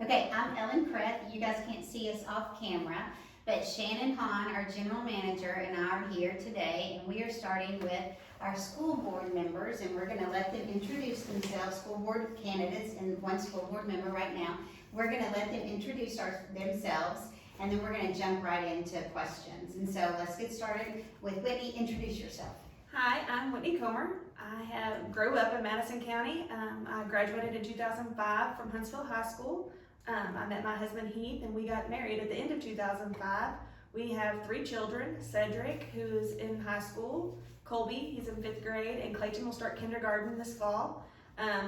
Okay, I'm Ellen Kreth. You guys can't see us off camera, but Shannon Hahn, our general manager, and I are here today, and we are starting with our school board members, and we're gonna let them introduce themselves, school board candidates, and one school board member right now. We're gonna let them introduce themselves, and then we're gonna jump right into questions. And so let's get started with Whitney. Introduce yourself. Hi, I'm Whitney Comer. I grew up in Madison County. I graduated in 2005 from Huntsville High School. I met my husband Heath and we got married at the end of 2005. We have 3 children, Cedric, who's in high school, Colby, he's in 5th grade, and Clayton will start kindergarten this fall.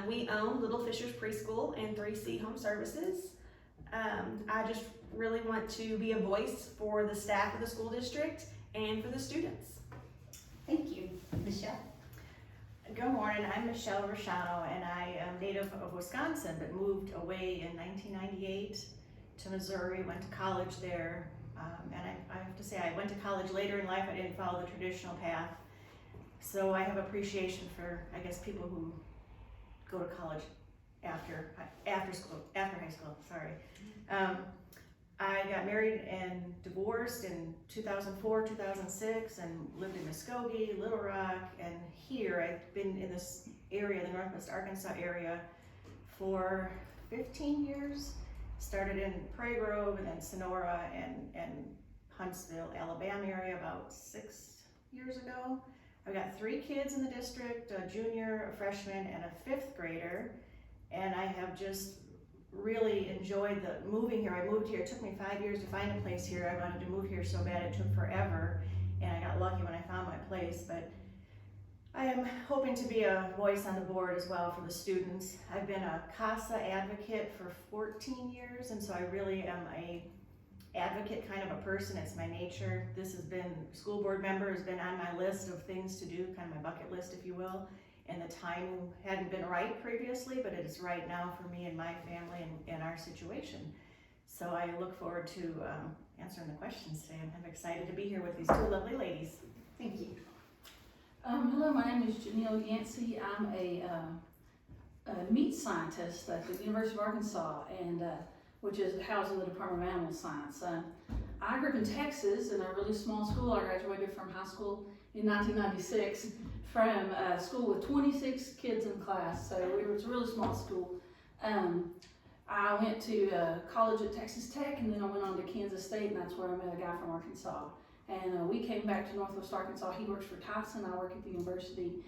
We own Little Fishers Preschool and 3C Home Services. I just really want to be a voice for the staff of the school district and for the students. Thank you. Michelle? Good morning, I'm Michelle Roshano, and I am native of Wisconsin, but moved away in 1998 to Missouri, went to college there, and I have to say I went to college later in life. I didn't follow the traditional path, so I have appreciation for, I guess, people who go to college after high school, sorry. I got married and divorced in 2004, 2006, and lived in Muskogee, Little Rock, and here I've been in this area, the Northwest Arkansas area, for 15 years. Started in Prairie Grove, and then Sonora, and Huntsville, Alabama area about 6 years ago. I've got 3 kids in the district, a junior, a freshman, and a 5th grader, and I have just really enjoyed the moving here. I moved here, it took me 5 years to find a place here. I wanted to move here so bad, it took forever, and I got lucky when I found my place. But I am hoping to be a voice on the board as well for the students. I've been a CASA advocate for 14 years, and so I really am a advocate kind of a person. It's my nature. This has been, school board member has been on my list of things to do, kind of my bucket list, if you will. And the timing hadn't been right previously, but it is right now for me and my family and our situation. So I look forward to answering the questions today. I'm excited to be here with these 2 lovely ladies. Thank you. Hello, my name is Janiel Yancey. I'm a meat scientist at the University of Arkansas, and which is housed in the Department of Animal Science. I grew up in Texas in a really small school. I graduated from high school in 1996 from a school with 26 kids in class, so it was a really small school. I went to college at Texas Tech, and then I went on to Kansas State, and that's where I met a guy from Arkansas. And we came back to Northwest Arkansas. He works for Tyson, I work at the university.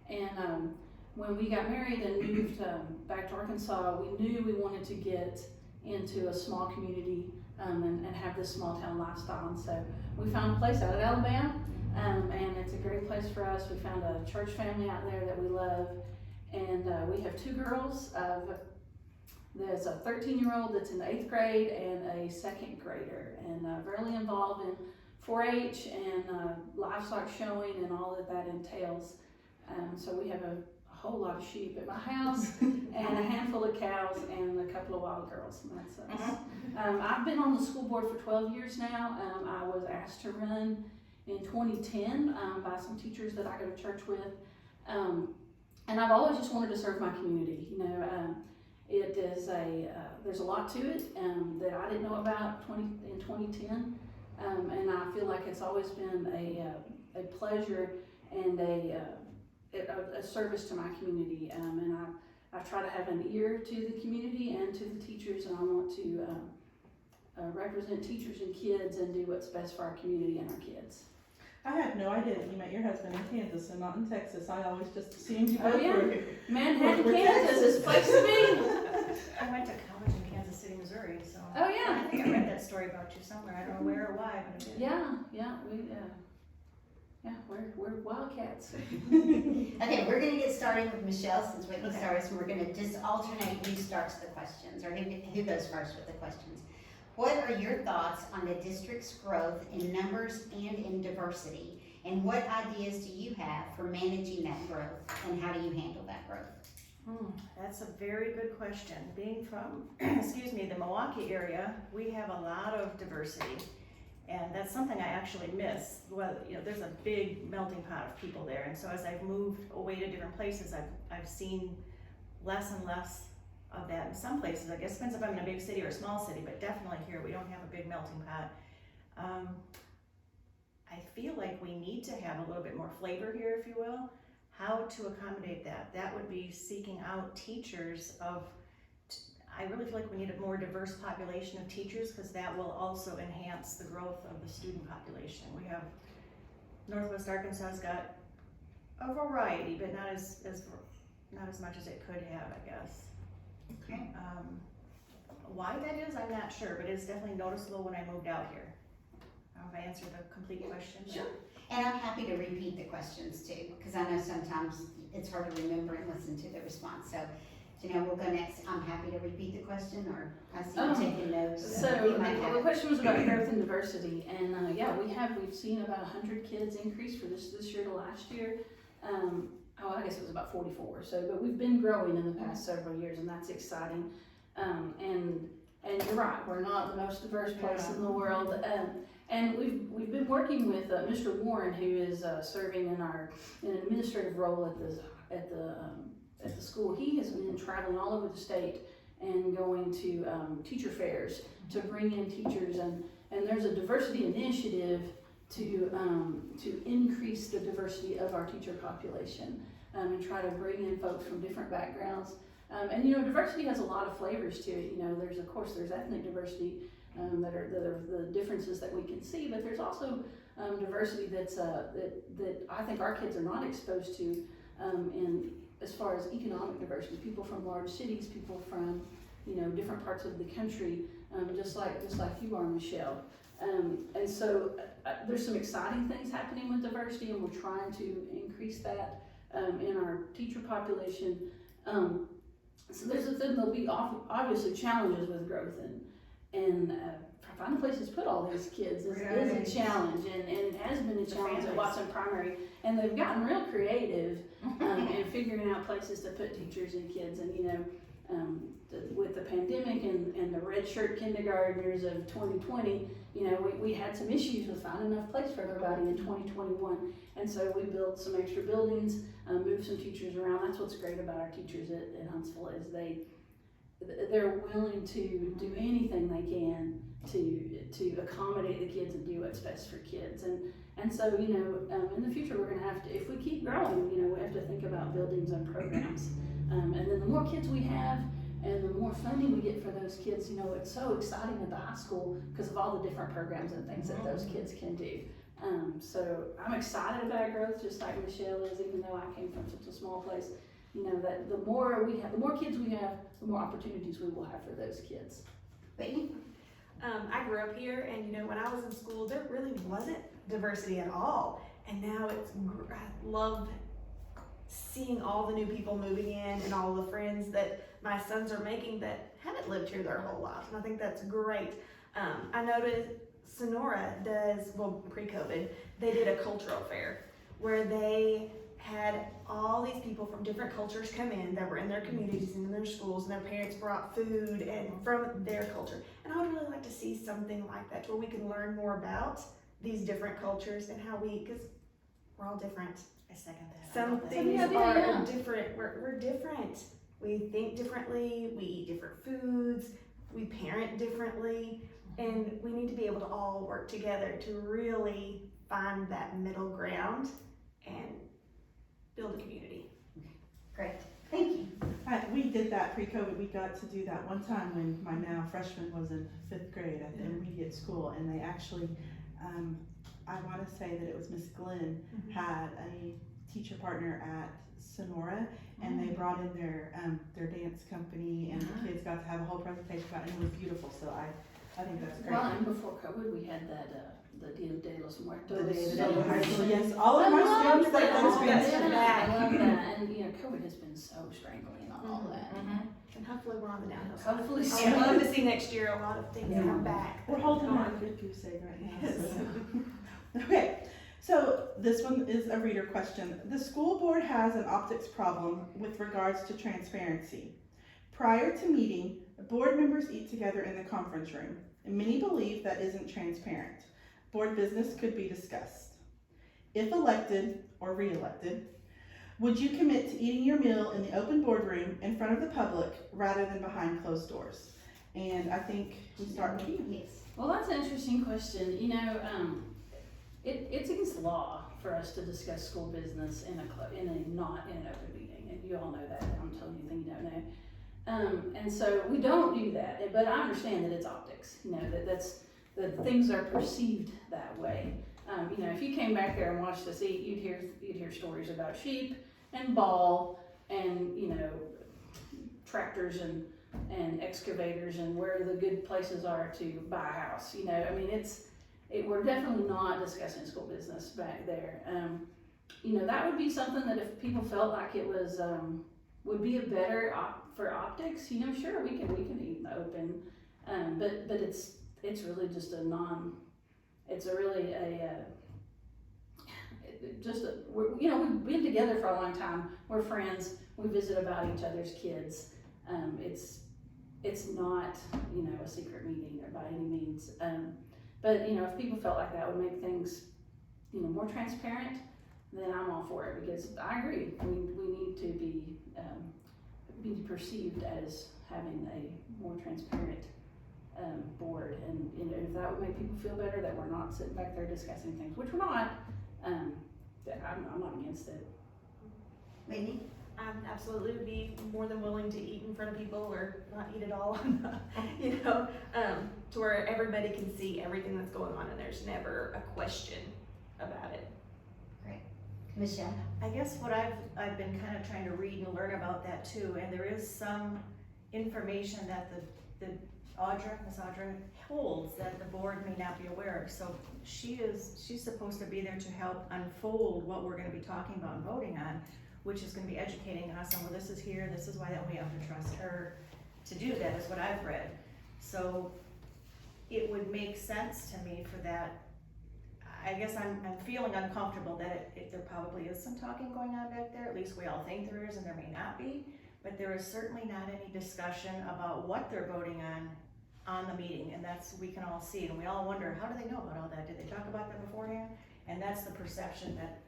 And when we got married and moved back to Arkansas, we knew we wanted to get into a small community and have this small town lifestyle. And so we found a place out at Alabama. And it's a great place for us. We found a church family out there that we love, and we have 2 girls. There's a 13-year-old that's in the 8th grade and a 2nd grader, and really involved in 4-H and livestock showing and all that entails. So we have a whole lot of sheep at my house and a handful of cows and a couple of wild girls, and that's us. I've been on the school board for 12 years now. I was asked to run in 2010 by some teachers that I go to church with, and I've always just wanted to serve my community. You know, it is there's a lot to it that I didn't know about in 2010, and I feel like it's always been a pleasure and a service to my community, and I try to have an ear to the community and to the teachers, and I want to represent teachers and kids and do what's best for our community and our kids. I had no idea that you met your husband in Kansas and not in Texas. I always just assumed you both Oh yeah, were. Manhattan, Kansas is the place to be. I went to college in Kansas City, Missouri, so Oh yeah. I think I read that story about you somewhere. I don't know where or why, but I did. We're wildcats. Okay, we're gonna get started with Michelle since Whitney started, so we're gonna just alternate who starts the questions, or who goes first with the questions. What are your thoughts on the district's growth in numbers and in diversity? And what ideas do you have for managing that growth, and how do you handle that growth? That's a very good question. Being from, the Milwaukee area, we have a lot of diversity. And that's something I actually miss. Well, you know, there's a big melting pot of people there, and so as I've moved away to different places, I've seen less and less of that. In some places, I guess, depends if I'm in a big city or a small city, but definitely here, we don't have a big melting pot. I feel like we need to have a little bit more flavor here, if you will. How to accommodate that? That would be seeking out teachers I really feel like we need a more diverse population of teachers, because that will also enhance the growth of the student population. We have, Northwest Arkansas's got a variety, but not as much as it could have, I guess. Okay. Why that is, I'm not sure, but it's definitely noticeable when I moved out here. Have I answered the complete question? Sure. And I'm happy to repeat the questions too, because I know sometimes it's hard to remember and listen to the response. So, Janiel, we'll go next. I'm happy to repeat the question, or I see you taking notes. So You might have the it. question was about growth and diversity, and yeah, we've seen about 100 kids increase for this year to last year. I guess it was about 44. So, but we've been growing in the past several years, and that's exciting. And you're right, we're not the most diverse place in the world. And we've been working with Mr. Warren, who is serving in an administrative role at the school. He has been traveling all over the state and going to teacher fairs to bring in teachers, and there's a diversity initiative to increase the diversity of our teacher population, and try to bring in folks from different backgrounds. And diversity has a lot of flavors to it. There's ethnic diversity that are the differences that we can see, but there's also diversity that I think our kids are not exposed to in as far as economic diversity. People from large cities, people from different parts of the country, just like you are, Michelle. And so there's some exciting things happening with diversity, and we're trying to increase that in our teacher population. So there'll be obviously challenges with growth, and finding places to put all these kids is a challenge, and it has been a challenge at Watson Primary, and they've gotten real creative in figuring out places to put teachers and kids. And with the pandemic and the red shirt kindergartners of 2020, we had some issues with finding enough place for everybody in 2021, and so we built some extra buildings, moved some teachers around. That's what's great about our teachers at Huntsville, is they're willing to do anything they can to accommodate the kids and do what's best for kids. And so in the future, we're going to have to, if we keep growing, we have to think about buildings and programs. And then the more kids we have, and the more funding we get for those kids, it's so exciting at the high school because of all the different programs and things that those kids can do. So I'm excited about growth, just like Michelle is, even though I came from such a small place. That the more kids we have, the more opportunities we will have for those kids. Whitney? I grew up here, and when I was in school, there really wasn't diversity at all. And now I love seeing all the new people moving in and all the friends that my sons are making that haven't lived here their whole lives, and I think that's great. I noticed Sonora pre-COVID, they did a cultural fair where they had all these people from different cultures come in that were in their communities and in their schools, and their parents brought food and from their culture. And I would really like to see something like that, where we can learn more about these different cultures and how because we're all different. I second that. Some things are different. We're different. We think differently. We eat different foods. We parent differently, and we need to be able to all work together to really find that middle ground and build a community. Great, thank you. We did that pre-COVID. We got to do that one time when my now freshman was in 5th grade at the intermediate school, and they actually, I want to say that it was Miss Glenn, had a teacher partner at Sonora, and they brought in their dance company, and the kids got to have a whole presentation about it, and it was beautiful. So I think that's great. Well, and before COVID, we had that the Dia de los Muertos. The Day of the Dead in high school, yes, all of my students like I those love things. that. I love that. And COVID has been so strangling on all that. And hopefully we're on the downhill. Hopefully so. I would love to see next year a lot of things come back. We're holding on a good goose egg right now. So. Okay, so this one is a reader question. The school board has an optics problem with regards to transparency. Prior to meeting, board members eat together in the conference room, and many believe that isn't transparent. Board business could be discussed. If elected or re-elected, Would you commit to eating your meal in the open boardroom in front of the public rather than behind closed doors? And I think we start with you. Yes. Well, that's an interesting question. You know, it's against the law for us to discuss school business not in an open meeting, and you all know that. I'm telling you things you don't know. And so we don't do that. But I understand that it's optics. You know, that things are perceived that way. You know, if you came back there and watched us eat, you'd hear stories about sheep and ball and, you know, tractors and excavators and where the good places are to buy a house. You know, I mean, we're definitely not discussing school business back there. You know, that would be something that if people felt like it was, would be a better for optics, you know, sure, we can eat in the open. But it's really just you know, we've been together for a long time. We're friends. We visit about each other's kids. It's not, you know, a secret meeting or by any means. But, you know, if people felt like that would make things, you know, more transparent, then I'm all for it, because I agree. We need to be perceived as having a more transparent board, and you know, if that would make people feel better that we're not sitting back there discussing things, which we're not, I'm not against it. Whitney? Absolutely would be more than willing to eat in front of people or not eat at all, you know, to where everybody can see everything that's going on and there's never a question about it. Great. Michelle? I guess what I've been kind of trying to read and learn about that too, and there is some information that the Miss Audra holds that the board may not be aware of. So she's supposed to be there to help unfold what we're gonna be talking about and voting on, which is gonna be educating us on, well, this is here, this is why that we have to trust her to do that, is what I've read. So it would make sense to me for that. I guess I'm feeling uncomfortable that there probably is some talking going on back there, at least we all think there is, and there may not be, but there is certainly not any discussion about what they're voting on the meeting, and we can all see, and we all wonder, how do they know about all that? Did they talk about that beforehand? And that's the perception that.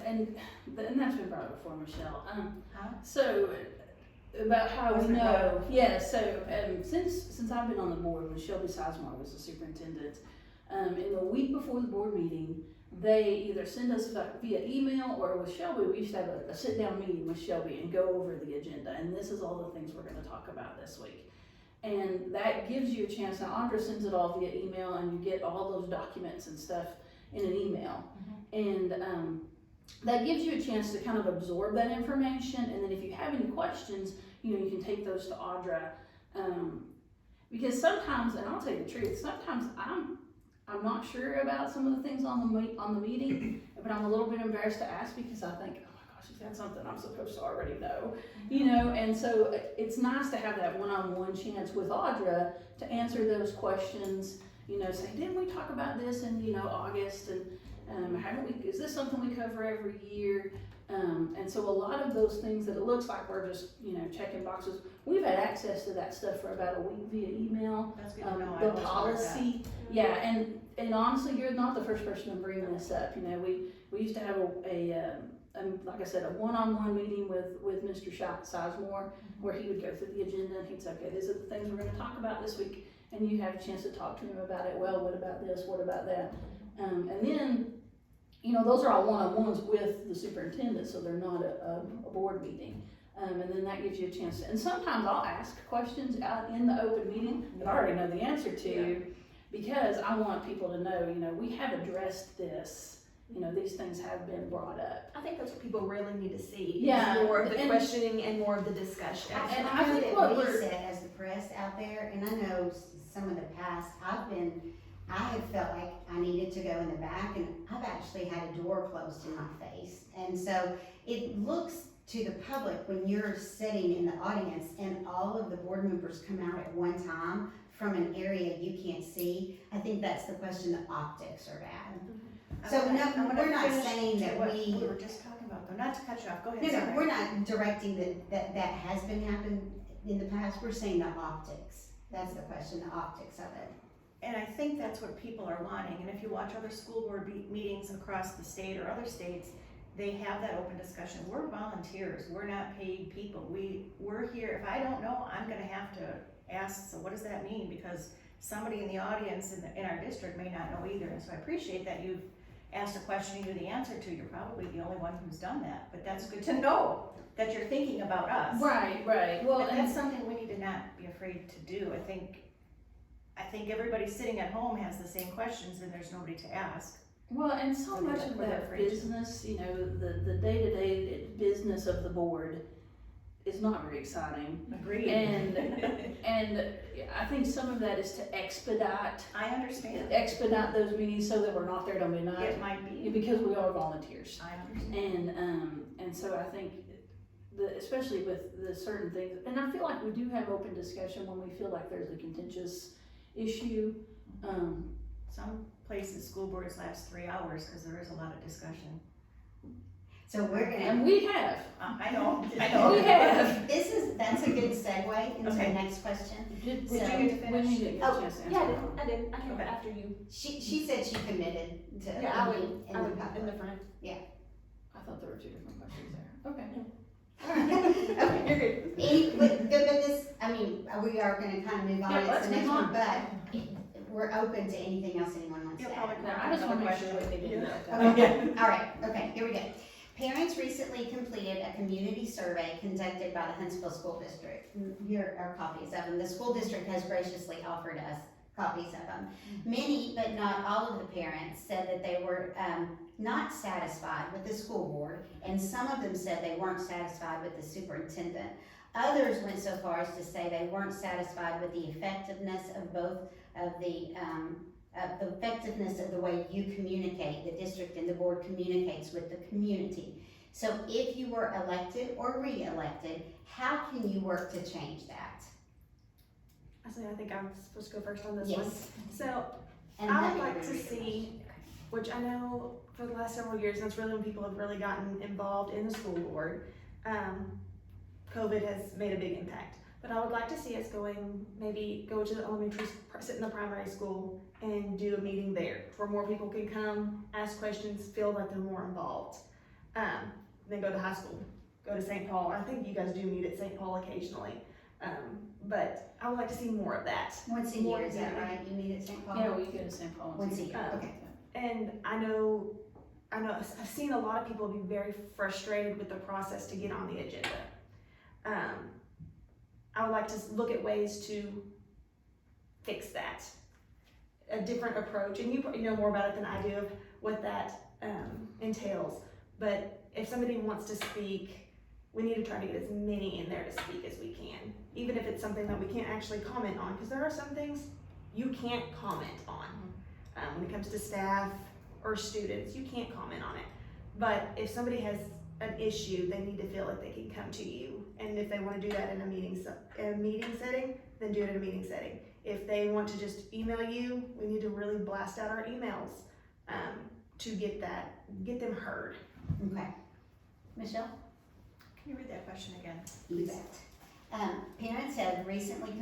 And that's been brought up before, Michelle. Huh? So about how we Wasn't know, yeah. So since I've been on the board, when Shelby Sizemore was the superintendent, in the week before the board meeting, they either send us via email, or with Shelby, we used to have a sit-down meeting with Shelby and go over the agenda, and this is all the things we're going to talk about this week. And that gives you a chance. Now, Andra sends it all via email, and you get all those documents and stuff in an email. And that gives you a chance to kind of absorb that information, and then if you have any questions, you know, you can take those to Audra. Because sometimes, and I'll tell you the truth, sometimes I'm not sure about some of the things on the meeting, but I'm a little bit embarrassed to ask, because I think, oh my gosh, is that something I'm supposed to already know? You know, and so it's nice to have that one-on-one chance with Audra to answer those questions. You know, say, didn't we talk about this in, you know, August, and is this something we cover every year? And so a lot of those things that it looks like we're just, you know, checking boxes, we've had access to that stuff for about a week via email. That's good to know. The policy, yeah, and honestly, you're not the first person to bring this up. You know, we used to have like I said, a one-on-one meeting with Mr. Sizemore, where he would go through the agenda and he'd say, okay, these are the things we're going to talk about this week, and you have a chance to talk to him about it. Well, what about this? What about that? And then, you know, those are all one-on-ones with the superintendent, so they're not a board meeting. And then that gives you a chance to, and sometimes I'll ask questions out in the open meeting that I already know the answer to, because I want people to know, you know, we have addressed this. You know, these things have been brought up. I think that's what people really need to see. Yeah, More of the questioning and more of the discussion. And I I think know what that we we're- said as the press out there, and I know some of the past, I have felt like I needed to go in the back, and I've actually had a door closed in my face. And so it looks to the public when you're sitting in the audience and all of the board members come out at one time from an area you can't see. I think that's the question, the optics are bad. So I'm no, gonna we're not finish saying that what we were just talking about, though, not to cut you off, go ahead. No, sorry. we're not directing that has been happening in the past, we're saying the optics. That's the question, the optics of it. And I think that's what people are wanting, and if you watch other school board meetings across the state or other states, they have that open discussion. We're volunteers, we're not paid people. We're here, if I don't know, I'm gonna have to ask, so what does that mean? Because somebody in the audience in our district may not know either, and so I appreciate that you've asked a question you knew the answer to. You're probably the only one who's done that, but that's good to know that you're thinking about us. Right, well, But and that's something we need to not be afraid to do. I think everybody sitting at home has the same questions and there's nobody to ask. well, and so much of that business, you know, the day-to-day business of the board is not very exciting. Agreed. And I think some of that is to expedite I understand. those meetings so that we're not there till midnight. It might be. Because we are volunteers. I understand. And so I think, especially with the certain things, and I feel like we do have open discussion when we feel like there's a contentious issue. Some places, school boards last 3 hours because there is a lot of discussion. So we're gonna, And we have. I know. We have. that's a good segue into the Okay. next question. Did So- you get to finish? We didn't get a chance to answer that. I did. I came Okay. after you. She said she committed to Yeah, I being would, I would public. in the front. I thought there were two different questions there. Okay. Okay. You're good. But this, I mean, we are gonna kind of move on Yeah, to let's the next move one, on. but we're open to anything else anyone wants You'll to probably add. Now, I just want to make sure we did that. Okay, all right, okay, here we go. Parents recently completed a community survey conducted by the Huntsville School District. Here are copies of them. The school district has graciously offered us copies of them. Many, but not all of the parents said that they were not satisfied with the school board, and some of them said they weren't satisfied with the superintendent. Others went so far as to say they weren't satisfied with the effectiveness of both of the effectiveness of the way you communicate, the district and the board communicates with the community. So if you were elected or re-elected, how can you work to change that? I think I'm supposed to go first on this one. Yes. So And I let would me like to read it. see, which I know for the last several years, that's really when people have really gotten involved in the school board. COVID has made a big impact. But I would like to see us maybe go to the elementary, sit in the primary school and do a meeting there where more people can come, ask questions, feel like they're more involved. Then go to high school, go to St. Paul. I think you guys do meet at St. Paul occasionally. But I would like to see more of that. Once a More year, is that community. right? You meet at St. Paul? Yeah, we go to St. Paul. Once a year, okay. And I know, I've seen a lot of people be very frustrated with the process to get on the agenda. I would like to look at ways to fix that, a different approach, and you know more about it than I do of what that entails. But if somebody wants to speak, we need to try to get as many in there to speak as we can, even if it's something that we can't actually comment on, because there are some things you can't comment on. When it comes to staff or students, you can't comment on it. But if somebody has an issue, they need to feel like they can come to you. And if they want to do that in a meeting setting, then do it in a meeting setting. If they want to just email you, we need to really blast out our emails to get them heard. Okay. Michelle? Can you read that question again? You bet. Parents have recently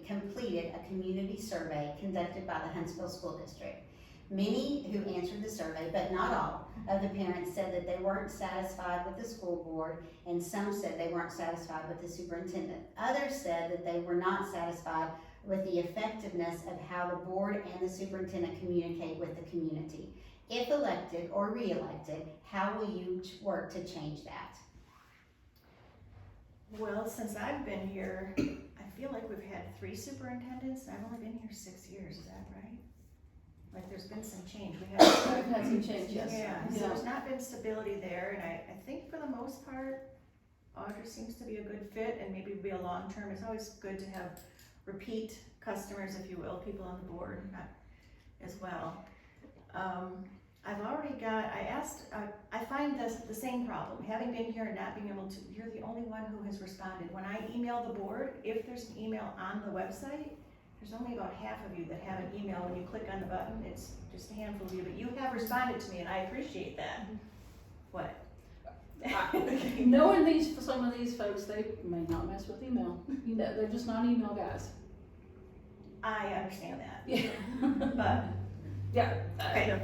completed a community survey conducted by the Huntsville School District. Many who answered the survey, but not all, of the parents said that they weren't satisfied with the school board, and some said they weren't satisfied with the superintendent. Others said that they were not satisfied with the effectiveness of how the board and the superintendent communicate with the community. If elected or re-elected, how will you work to change that? Well, since I've been here, I feel like we've had 3 superintendents, and I've only been here 6 years, is that right? Like there's been some change. We've had some change, yes. So there's not been stability there, and I think for the most part, Audra seems to be a good fit, and maybe be a long term. It's always good to have repeat customers, if you will, people on the board as well. I've already got, I find the same problem, having been here and not being able to, you're the only one who has responded. When I email the board, if there's an email on the website, there's only about half of you that have an email. When you click on the button, it's just a handful of you, but you have responded to me, and I appreciate that. What? Knowing some of these folks, they may not mess with email. You know, they're just not email guys. I understand that, Yeah. but Yeah. okay.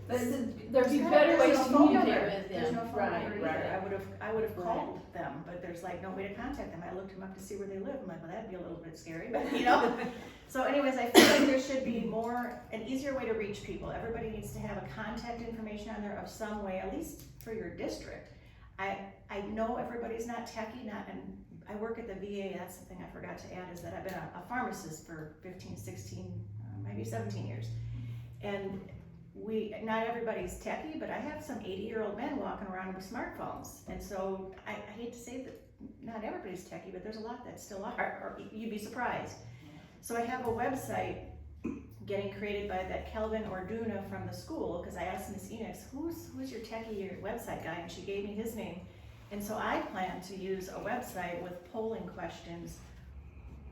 There'd be better ways to communicate with them. There's no phone Right, number right. either. I would have Right. called them, but there's like no way to contact them. I looked them up to see where they live. I'm like, well, that'd be a little bit scary, but you know. So anyways, I feel like there should be an easier way to reach people. Everybody needs to have a contact information on there of some way, at least for your district. I know everybody's not techie, and I work at the VA. That's the thing I forgot to add, is that I've been a pharmacist for 15, 16, maybe 17 years. And not everybody's techie, but I have some 80-year-old men walking around with smartphones. And so I hate to say that not everybody's techie, but there's a lot that still are, or you'd be surprised. So I have a website getting created by that Kelvin Orduna from the school, because I asked Miss Enix, who's your techie, your website guy, and she gave me his name. And so I plan to use a website with polling questions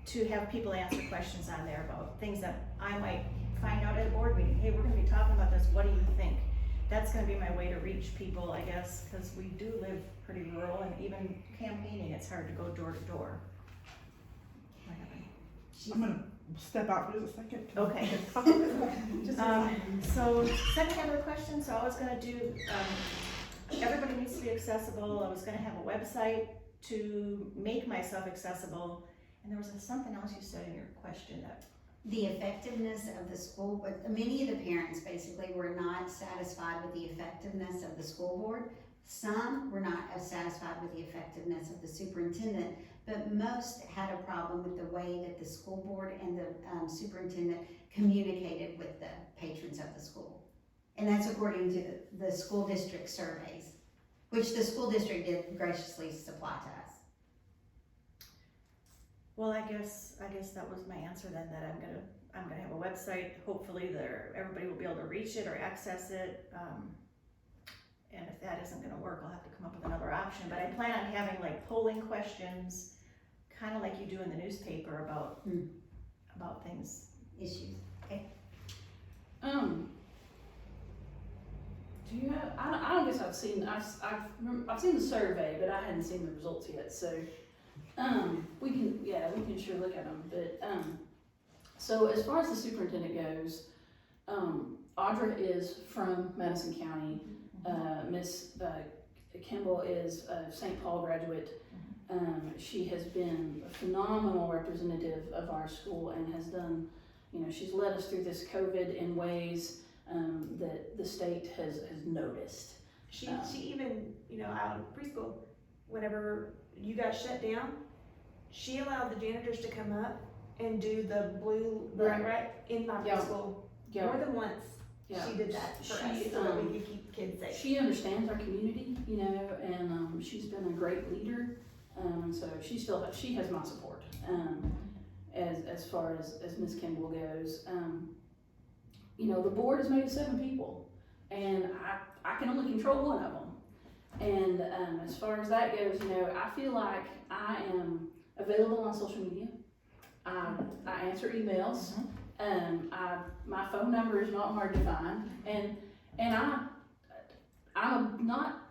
to have people answer questions on there about things that I might find out at a board meeting. Hey, we're gonna be talking about this, what do you think? That's gonna be my way to reach people, I guess, because we do live pretty rural, and even campaigning, it's hard to go door to door. I'm gonna step out for just a second. Okay. So second half of the question, so I was gonna do, everybody needs to be accessible. I was gonna have a website to make myself accessible. And there was something else you said in your question that. The effectiveness of the school, but many of the parents basically were not satisfied with the effectiveness of the school board. Some were not as satisfied with the effectiveness of the superintendent, but most had a problem with the way that the school board and the superintendent communicated with the patrons of the school. And that's according to the school district surveys, which the school district did graciously supply to us. Well, I guess that was my answer then, that I'm gonna have a website. Hopefully everybody will be able to reach it or access it. And if that isn't gonna work, I'll have to come up with another option. But I plan on having like polling questions, kind of like you do in the newspaper about things. Issues. Okay. Do you have? I don't guess I've seen. I've seen the survey, but I hadn't seen the results yet. So, we can sure look at them. But so as far as the superintendent goes, Audra is from Madison County. Miss Kimball is a St. Paul graduate. She has been a phenomenal representative of our school and has done, she's led us through this COVID in ways that the state has noticed. She even, out of preschool, whenever you got shut down, she allowed the janitors to come up and do the blue, right, in my preschool. Yeah. More than once. Yeah. She did that for us so that we could keep kids safe. She understands our community, and she's been a great leader. So she has my support as far as Ms. Kimball goes. The board is made of 7 people, and I can only control one of them. And as far as that goes, I feel like I am available on social media. I answer emails. My phone number is not hard to find, and I'm not.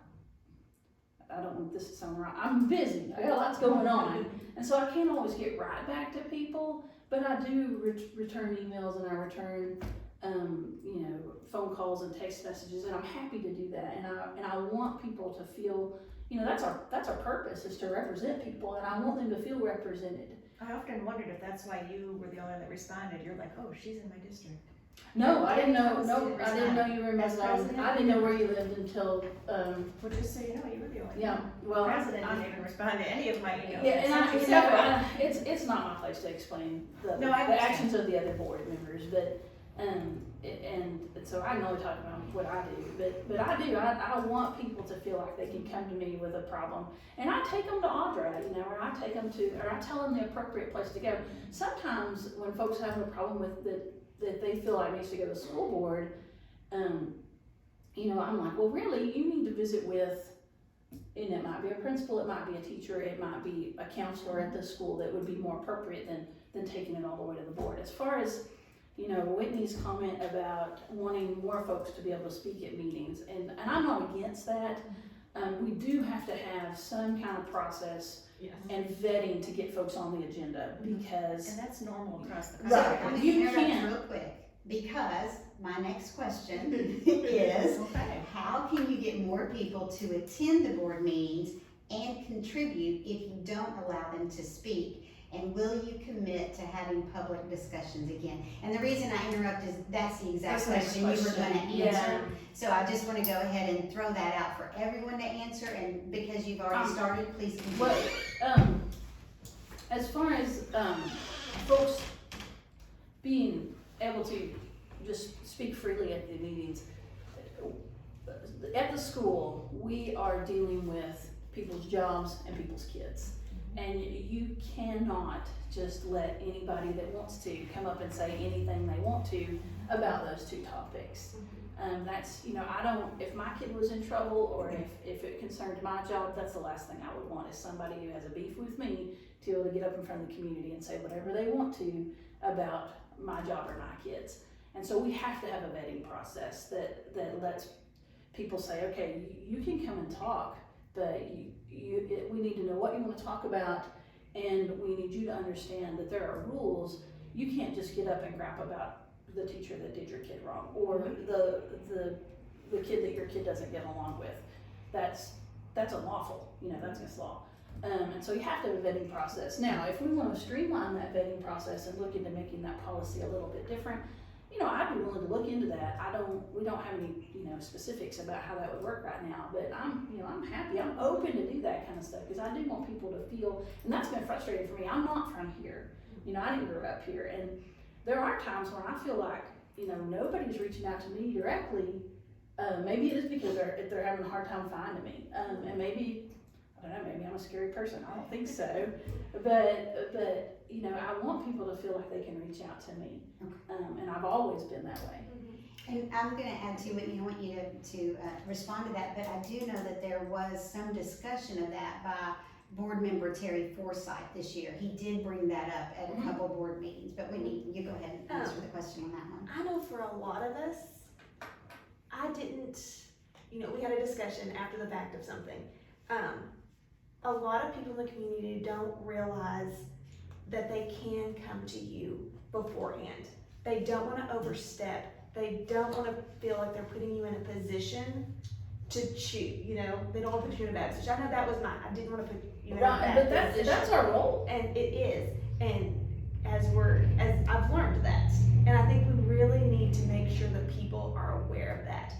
I don't want this to sound wrong. I'm busy. I got lots going on, and so I can't always get right back to people. But I do return emails, and I return, phone calls and text messages, and I'm happy to do that. And I want people to feel, that's our purpose, is to represent people, and I want them to feel represented. I often wondered if that's why you were the only one that responded. You're like, oh, she's in my district. No, I didn't know. No, I didn't know you were in Madison. I didn't know where you lived until. Well, just so you know, you were the only. Yeah. Well, the president didn't even respond to any of my emails. Yeah, and it's not my place to explain the actions of the other board members, but and so I can only talk about what I do. But I do. I want people to feel like they can come to me with a problem, and I take them to Audra, or I tell them the appropriate place to go. Sometimes when folks have a problem with that they feel like needs to go to the school board, I'm like, well, really, you need to visit with, and it might be a principal, it might be a teacher, it might be a counselor at the school that would be more appropriate than taking it all the way to the board. As far as, Whitney's comment about wanting more folks to be able to speak at meetings, and I'm not against that. We do have to have some kind of process and vetting to get folks on the agenda, because and that's normal across the Right. country. I'm You gonna interrupt can. real quick. because my next question is, Okay. how can you get more people to attend the board meetings and contribute if you don't allow them to speak? And will you commit to having public discussions again? And the reason I interrupt is that's the exact That's the question you were question. gonna answer. So I just wanna go ahead and throw that out for everyone to answer, and because you've already started, please continue. Well, as far as, folks being able to just speak freely at the meetings, at the school, we are dealing with people's jobs and people's kids. And you cannot just let anybody that wants to come up and say anything they want to about those two topics. That's, I don't, if my kid was in trouble or if it concerned my job, that's the last thing I would want, is somebody who has a beef with me to be able to get up in front of the community and say whatever they want to about my job or my kids. And so we have to have a vetting process that lets people say, okay, you can come and talk, but we need to know what you want to talk about, and we need you to understand that there are rules. You can't just get up and crap about the teacher that did your kid wrong, or the kid that your kid doesn't get along with. That's unlawful, that's against law. And so you have to have a vetting process. Now, if we want to streamline that vetting process and look into making that policy a little bit different, I'd be willing to look into that. We don't have any, specifics about how that would work right now, but I'm happy, I'm open to do that kind of stuff, because I do want people to feel, and that's been frustrating for me. I'm not from here, I didn't grow up here, and there are times when I feel like, nobody's reaching out to me directly. Maybe it is because they're having a hard time finding me, and maybe, I don't know, maybe I'm a scary person, I don't think so, but I want people to feel like they can reach out to me, and I've always been that way. And I'm gonna add to Whitney, I want you to respond to that, but I do know that there was some discussion of that by board member Terry Forsyth this year. He did bring that up at a couple board meetings, but Whitney, you go ahead and answer the question on that one. I know for a lot of us, I didn't, we had a discussion after the fact of something. A lot of people in the community don't realize that they can come to you beforehand. They don't want to overstep. They don't want to feel like they're putting you in a position to choose, they don't want to put you in a bad position. I know that was mine. I didn't want to put you in a bad position. But that's our role. And it is. And as I've learned that. And I think we really need to make sure that people are aware of that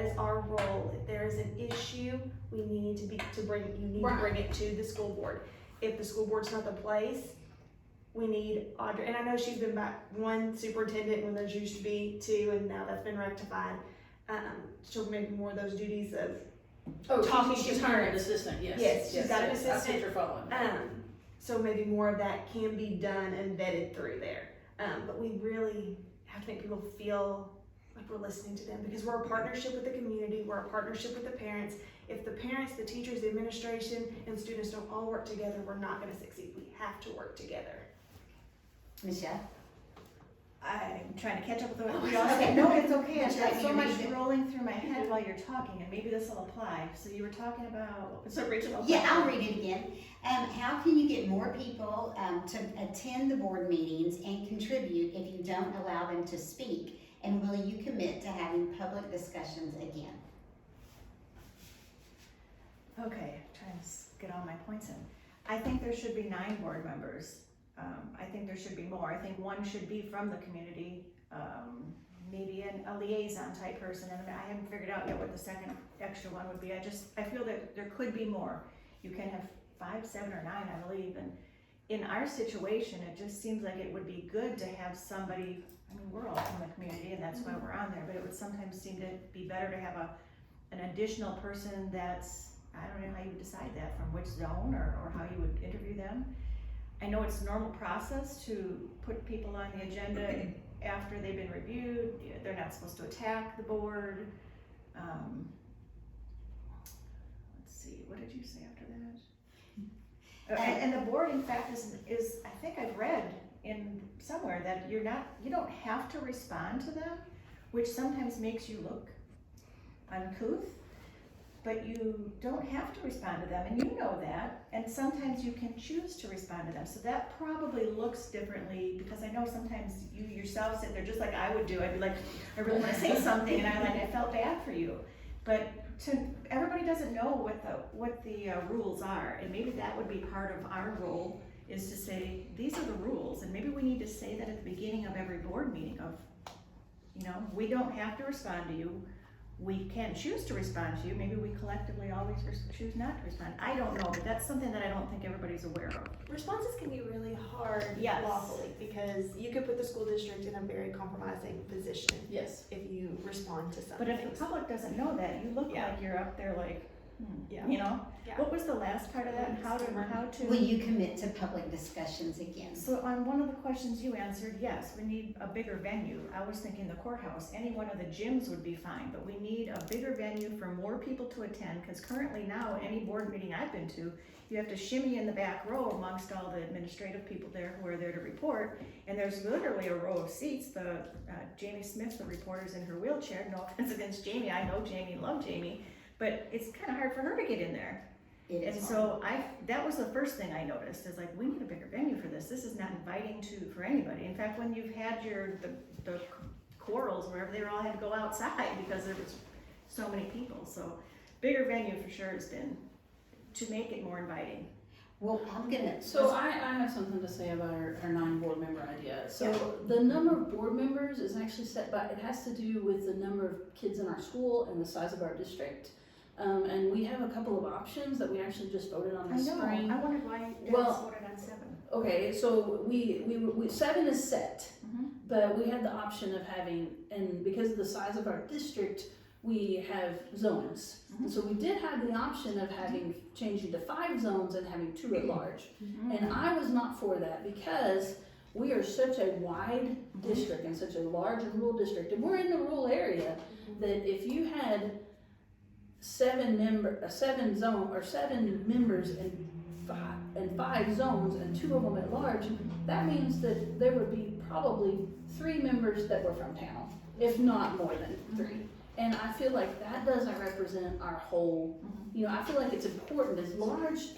is our role. If there is an issue, we need to bring it to the school board. If the school board's not the place, we need Audrey, and I know she's been back one superintendent when there's used to be two, and now that's been rectified. She'll make more of those duties of talking. She's hired an assistant, yes. Yes, she's got an I assistant. see what you're following. So maybe more of that can be done and vetted through there. But we really have to make people feel like we're listening to them, because we're a partnership with the community, we're a partnership with the parents. If the parents, the teachers, the administration, and students don't all work together, we're not gonna succeed. We have to work together. Michelle? I'm trying to catch up with what Oh, we all okay. said. No, it's okay. I've Would you got like so me to much read it? rolling through my head while you're talking, and maybe this will apply. So you were talking about, what was the original? Yeah, I'll read it again. How can you get more people to attend the board meetings and contribute if you don't allow them to speak? And will you commit to having public discussions again? Okay, trying to get all my points in. I think there should be 9 board members. I think there should be more. I think 1 should be from the community, maybe a liaison type person. And I haven't figured out yet what the second extra one would be. I feel that there could be more. You can have 5, 7, or 9, I believe. And in our situation, it just seems like it would be good to have somebody. We're all from the community, and that's why we're on there. But it would sometimes seem to be better to have an additional person that's, I don't know how you would decide that, from which zone or how you would interview them. I know it's normal process to put people on the agenda after they've been reviewed. They're not supposed to attack the board. Let's see, what did you say after that? And the board, in fact, is I think I've read in somewhere that you don't have to respond to them, which sometimes makes you look uncouth. but you don't have to respond to them, and you know that, and sometimes you can choose to respond to them, so that probably looks differently, because I know sometimes you yourself sit there, just like I would do, I'd be like, I really wanna say something, and I felt bad for you, but everybody doesn't know what the rules are, and maybe that would be part of our role, is to say, these are the rules, and maybe we need to say that at the beginning of every board meeting of, we don't have to respond to you. We can choose to respond to you. Maybe we collectively always choose not to respond. I don't know, but that's something that I don't think everybody's aware of. Responses can be really hard Yes. lawfully, because you could put the school district in a very compromising position Yes. if you respond to something. But if the public doesn't know that, you look Yeah. like you're up there like, Yeah. Yeah. Yeah. What was the last part of that, and how to? Will you commit to public discussions again? So on one of the questions you answered, yes, we need a bigger venue. I was thinking the courthouse, any one of the gyms would be fine, but we need a bigger venue for more people to attend, because currently now, any board meeting I've been to, you have to shimmy in the back row amongst all the administrative people there who are there to report, and there's literally a row of seats. Jamie Smith, the reporter's in her wheelchair, no offense against Jamie, I know Jamie, love Jamie, but it's kind of hard for her to get in there. It is And hard. so that was the first thing I noticed, is like, we need a bigger venue for this. This is not inviting for anybody. In fact, when you've had the quarrels, wherever they all had to go outside because there was so many people. So bigger venue for sure has been to make it more inviting. Well, I'm gonna. So I have something to say about our 9 board member idea. So the number of board members is actually set by, it has to do with the number of kids in our school and the size of our district. And we have a couple of options that we actually just voted on I this know, spring. I wondered why you Well- guys voted on 7. Okay, so we 7 is set, Mhm. but we had the option of having, and because of the size of our district, we have zones. And so we did have the option of changing to 5 zones and having 2 at large. And I was not for that, because we are such a wide district and such a large and rural district, and we're in the rural area, that if you had 7 members in 5 zones and 2 of them at large, that means that there would be probably 3 members that were from town, if not more than 3. And I feel like that doesn't represent our whole, I feel like it's important as large,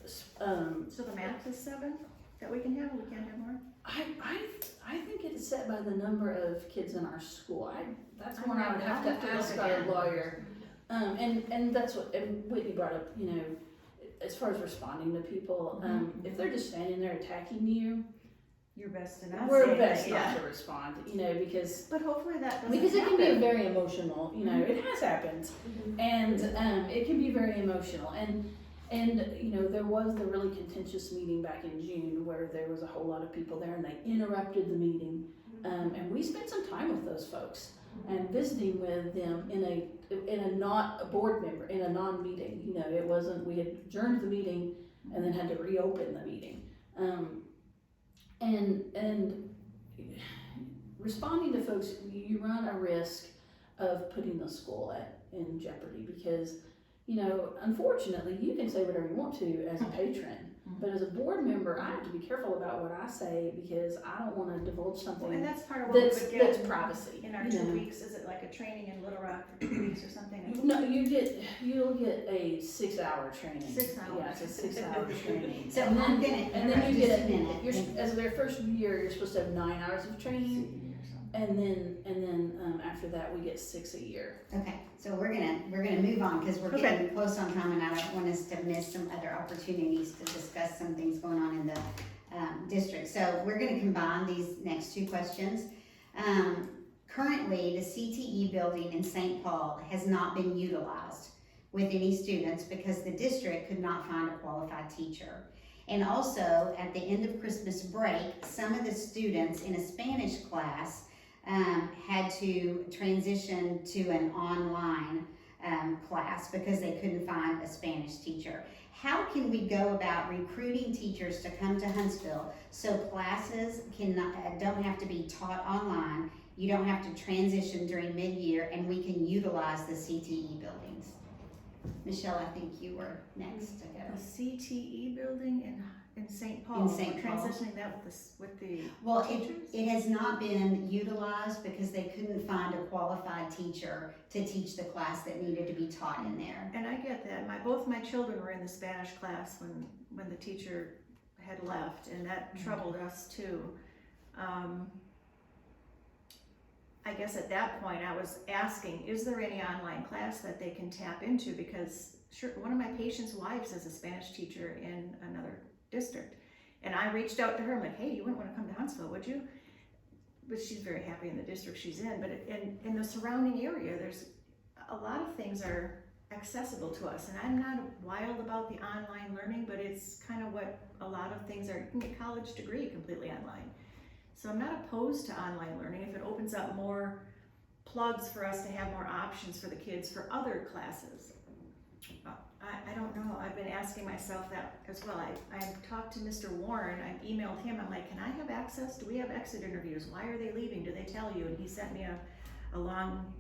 So the max is 7 that we can have, we can't have more? I think it's set by the number of kids in our school. That's I'm one I would right, have I'll to have to ask look our again. lawyer. And that's what, and Whitney brought up, as far as responding to people, if they're just standing there attacking you, You're best to not we're say best that, not yeah. to respond, because But hopefully that doesn't it can be happen. very emotional, it has happened, and it can be very emotional, and there was the really contentious meeting back in June where there was a whole lot of people there and they interrupted the meeting, and we spent some time with those folks and visiting with them in a not a board member, in a non-meeting, it wasn't, we had adjourned the meeting and then had to reopen the meeting, and responding to folks, you run a risk of putting the school in jeopardy, because unfortunately, you can say whatever you want to as a patron, but as a board member, I have to be careful about what I say, because I don't want to divulge Well, something and that's part of what we would that's get privacy. in our 2 weeks. Is it like a training in Little Rock for 2 weeks or something? No, you'll get a 6-hour training. 6 hours. Yeah, it's a 6-hour training. So and I'm then, gonna and then you interrupt get just a minute. as their first year, you're supposed to have 9 hours of training, and then after that, we get 6 a year. Okay, so we're gonna move on, because we're getting close on time, and I don't want us to miss some other opportunities to discuss some things going on in the district. So we're gonna combine these next 2 questions. Currently, the CTE building in St. Paul has not been utilized with any students because the district could not find a qualified teacher. And also, at the end of Christmas break, some of the students in a Spanish class had to transition to an online class because they couldn't find a Spanish teacher. How can we go about recruiting teachers to come to Huntsville so classes don't have to be taught online, you don't have to transition during mid-year, and we can utilize the CTE buildings? Michelle, I think you were next to go. The CTE building in St. Paul. In St. We're Paul. transitioning that with the Well, teachers? it has not been utilized because they couldn't find a qualified teacher to teach the class that needed to be taught in there. And I get that. Both my children were in the Spanish class when the teacher had left, and that troubled us too. I guess at that point I was asking, is there any online class that they can tap into? Because sure, one of my patients' wives is a Spanish teacher in another district. And I reached out to her, I'm like, hey, you wouldn't want to come to Huntsville, would you? But she's very happy in the district she's in. But in the surrounding area, there's a lot of things are accessible to us. And I'm not wild about the online learning, but it's kind of what a lot of things are. You can get a college degree completely online. So I'm not opposed to online learning if it opens up more plugs for us to have more options for the kids for other classes. I don't know. I've been asking myself that as well. I talked to Mr. Warren. I emailed him. I'm like, can I have access? Do we have exit interviews? Why are they leaving? Do they tell you? And he sent me a long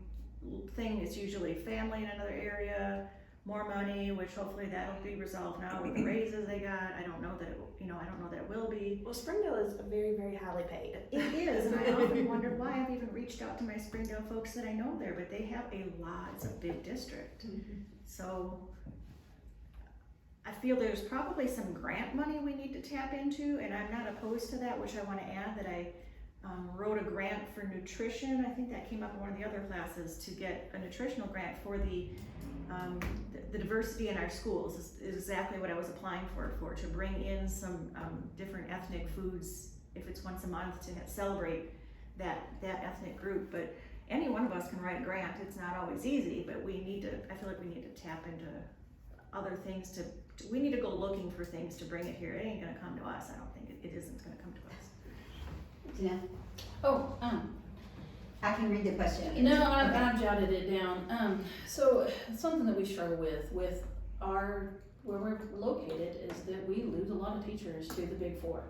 thing. It's usually family in another area, more money, which hopefully that'll be resolved now with the raises they got. I don't know that I don't know that it will be. Well, Springdale is very, very highly paid. It is, and I often wonder why. I've even reached out to my Springdale folks that I know there, but they have a lot. It's a big district. So I feel there's probably some grant money we need to tap into, and I'm not opposed to that, which I want to add that I wrote a grant for nutrition. I think that came up in one of the other classes to get a nutritional grant for the diversity in our schools is exactly what I was applying for to bring in some different ethnic foods if it's once a month to celebrate that ethnic group. But any one of us can write a grant. It's not always easy, but I feel like we need to tap into other things we need to go looking for things to bring it here. It ain't gonna come to us. I don't think it isn't gonna come to us. Janelle? Oh, I can read the question. no, I've jotted it down. So something that we struggle with where we're located is that we lose a lot of teachers to the Big Four.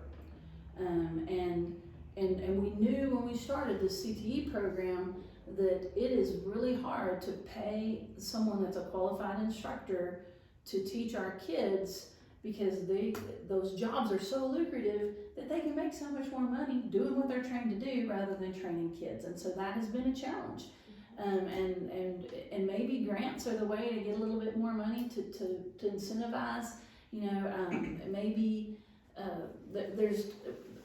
And we knew when we started the CTE program that it is really hard to pay someone that's a qualified instructor to teach our kids because those jobs are so lucrative that they can make so much more money doing what they're trained to do rather than training kids. And so that has been a challenge. And maybe grants are the way to get a little bit more money to incentivize, maybe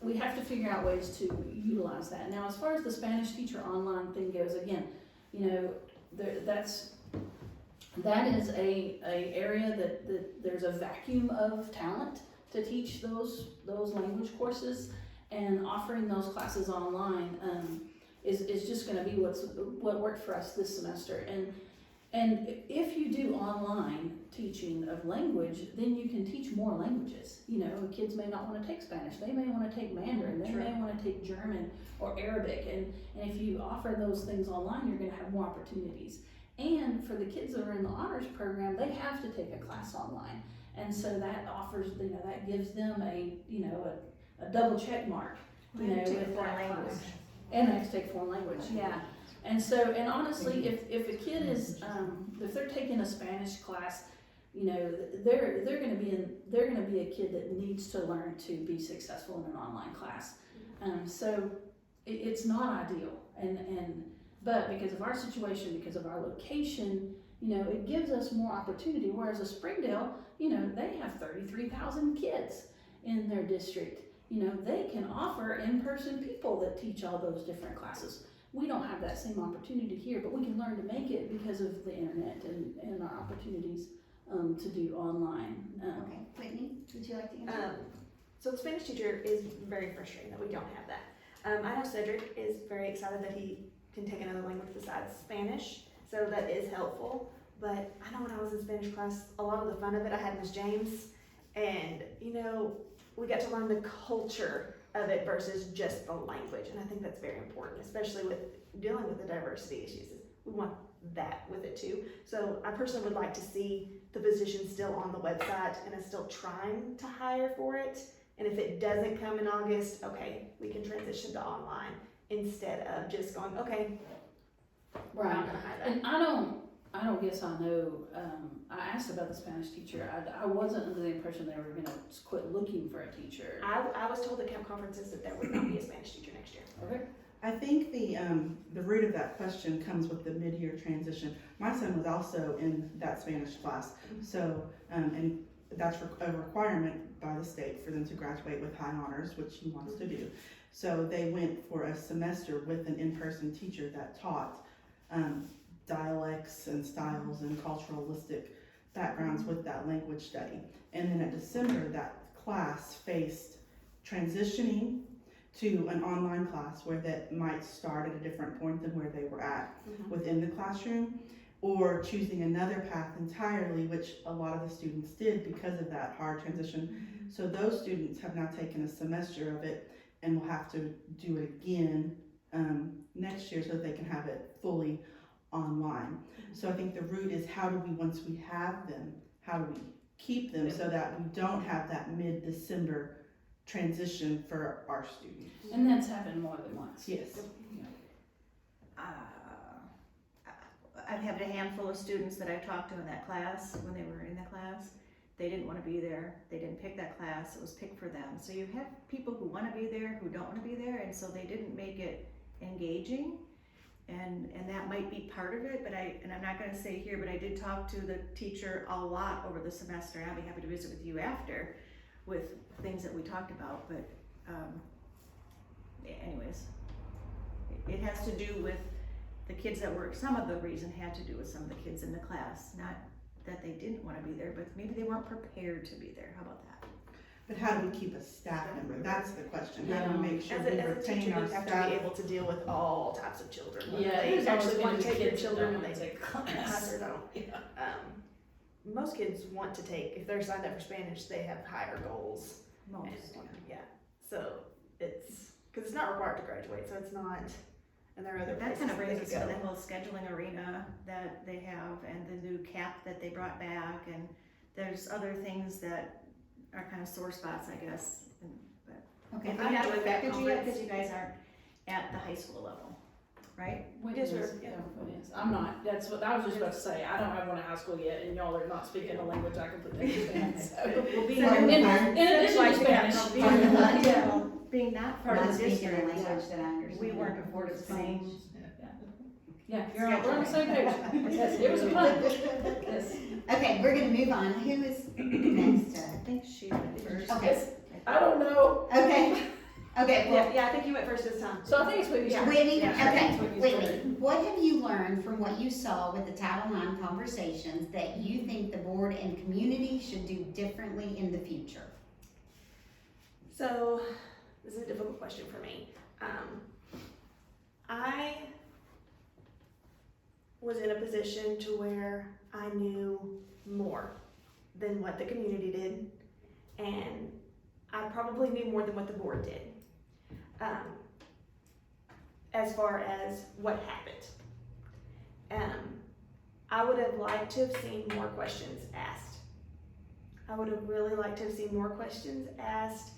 we have to figure out ways to utilize that. Now, as far as the Spanish teacher online thing goes, again, that is a area that there's a vacuum of talent to teach those language courses, and offering those classes online is just going to be what worked for us this semester. And if you do online teaching of language, then you can teach more languages. Kids may not want to take Spanish, they may want to take Mandarin, they may want to take German or Arabic, and if you offer those things online, you're going to have more opportunities. And for the kids that are in the honors program, they have to take a class online, and so that offers, that gives them a double check mark, with that class. And they have to take foreign language, yeah. And so, and honestly, if a kid is, if they're taking a Spanish class, they're going to be a kid that needs to learn to be successful in an online class. So it's not ideal, but because of our situation, because of our location, it gives us more opportunity. Whereas a Springdale, they have 33,000 kids in their district. They can offer in-person people that teach all those different classes. We don't have that same opportunity here, but we can learn to make it because of the internet and our opportunities to do online. Okay, Whitney, would you like to answer? So the Spanish teacher is very frustrating that we don't have that. I know Cedric is very excited that he can take another language besides Spanish, so that is helpful. But I know when I was in Spanish class, a lot of the fun of it, I had Miss James, and we got to learn the culture of it versus just the language, and I think that's very important, especially with dealing with the diversity issues. We want that with it too. So I personally would like to see the position still on the website, and I'm still trying to hire for it. And if it doesn't come in August, okay, we can transition to online instead of just going, okay, we're not gonna hire that. And I don't guess I know, I asked about the Spanish teacher, I wasn't under the impression they were gonna quit looking for a teacher. I was told at camp conferences that there would not be a Spanish teacher next year. Okay. I think the root of that question comes with the mid-year transition. My son was also in that Spanish class, so, and that's a requirement by the state for them to graduate with high honors, which he wants to do. So they went for a semester with an in-person teacher that taught dialects and styles and culturalistic backgrounds with that language study. And then at December, that class faced transitioning to an online class where that might start at a different point than where they were at within the classroom, or choosing another path entirely, which a lot of the students did because of that hard transition. So those students have now taken a semester of it and will have to do it again next year so that they can have it fully online. So I think the root is, how do we, once we have them, how do we keep them so that we don't have that mid-December transition for our students? And that's happened more than once. Yes. I've had a handful of students that I've talked to in that class, when they were in the class. They didn't want to be there. They didn't pick that class. It was picked for them. So you have people who want to be there, who don't want to be there, and so they didn't make it engaging. And that might be part of it, but I'm not going to say here, but I did talk to the teacher a lot over the semester, and I'll be happy to visit with you after with things that we talked about. But anyways, it has to do with the kids that were, some of the reason had to do with some of the kids in the class, not that they didn't want to be there, but maybe they weren't prepared to be there. How about that? But how do we keep a staff member? That's the question. How do we make sure As we a retain teacher, our you have to staff? be able to deal with all types of children. Yeah, They there's actually always want to gonna be take your kids that children don't and wanna they take class or don't. Most kids want to take, if they're signed up for Spanish, they have higher goals. Most. And, yeah, so it's, because it's not required to graduate, so it's not, and there are other That places kind of they brings could us to the go. whole scheduling arena that they have, and the new cap that they brought back, and there's other things that are kind of sore spots, I guess. Okay, If I I have enjoyed that affected you yet, conference. because you guys aren't at the high school level, right? Whitney Yes, is, sir. yeah, Whitney is. I'm not, that's what, I was just about to say, I don't have one in high school yet, and y'all are not speaking a language I completely understand, so. Well, being So not- in- In addition to Spanish. being not part Not of the speaking a district, language that I understand. we weren't afforded the same. Yeah, we're on the same page. Yes, it was a fun. Yes. Okay, we're gonna move on. Who is next? I think she went first. Okay, I don't know. okay, well, Yeah, I think you went first this time. So I think it's Whitney's turn. Whitney, Yeah, I think okay, it's Whitney's Whitney, turn. what have you learned from what you saw with the Title IX conversations that you think the board and community should do differently in the future? So, this is a difficult question for me. I was in a position to where I knew more than what the community did, and I probably knew more than what the board did, as far as what happened. I would have liked to have seen more questions asked. I would have really liked to have seen more questions asked,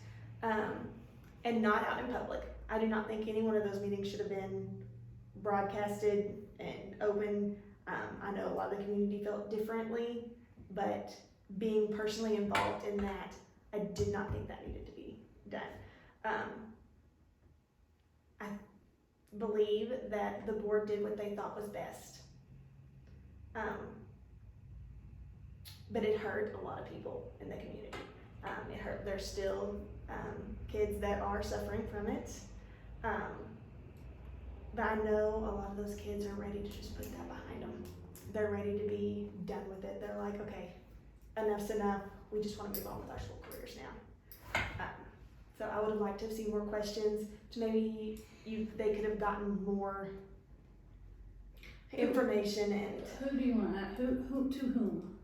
and not out in public. I do not think any one of those meetings should have been broadcasted and open. I know a lot of the community felt differently, but being personally involved in that, I did not think that needed to be done. I believe that the board did what they thought was best. But it hurt a lot of people in the community. It hurt, there's still kids that are suffering from it. But I know a lot of those kids are ready to just put that behind them. They're ready to be done with it. They're like, okay, enough's enough. We just want to move on with our school careers now. So I would have liked to have seen more questions. To maybe they could have gotten more information and Who do you want, who, to whom?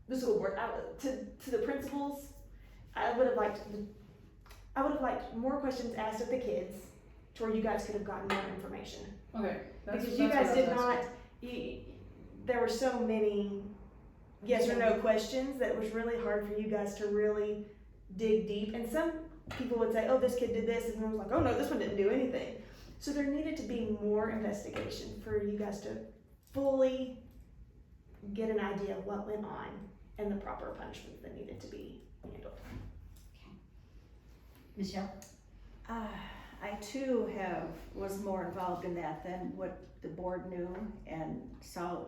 the school board. To the principals, I would have liked more questions asked of the kids, to where you guys could have gotten more information. Okay. Because you guys did not, there were so many yes or no questions that it was really hard for you guys to really dig deep. And some people would say, oh, this kid did this, and one was like, oh no, this one didn't do anything. So there needed to be more investigation for you guys to fully get an idea of what went on and the proper punishments that needed to be handled. Michelle? I too was more involved in that than what the board knew, and saw,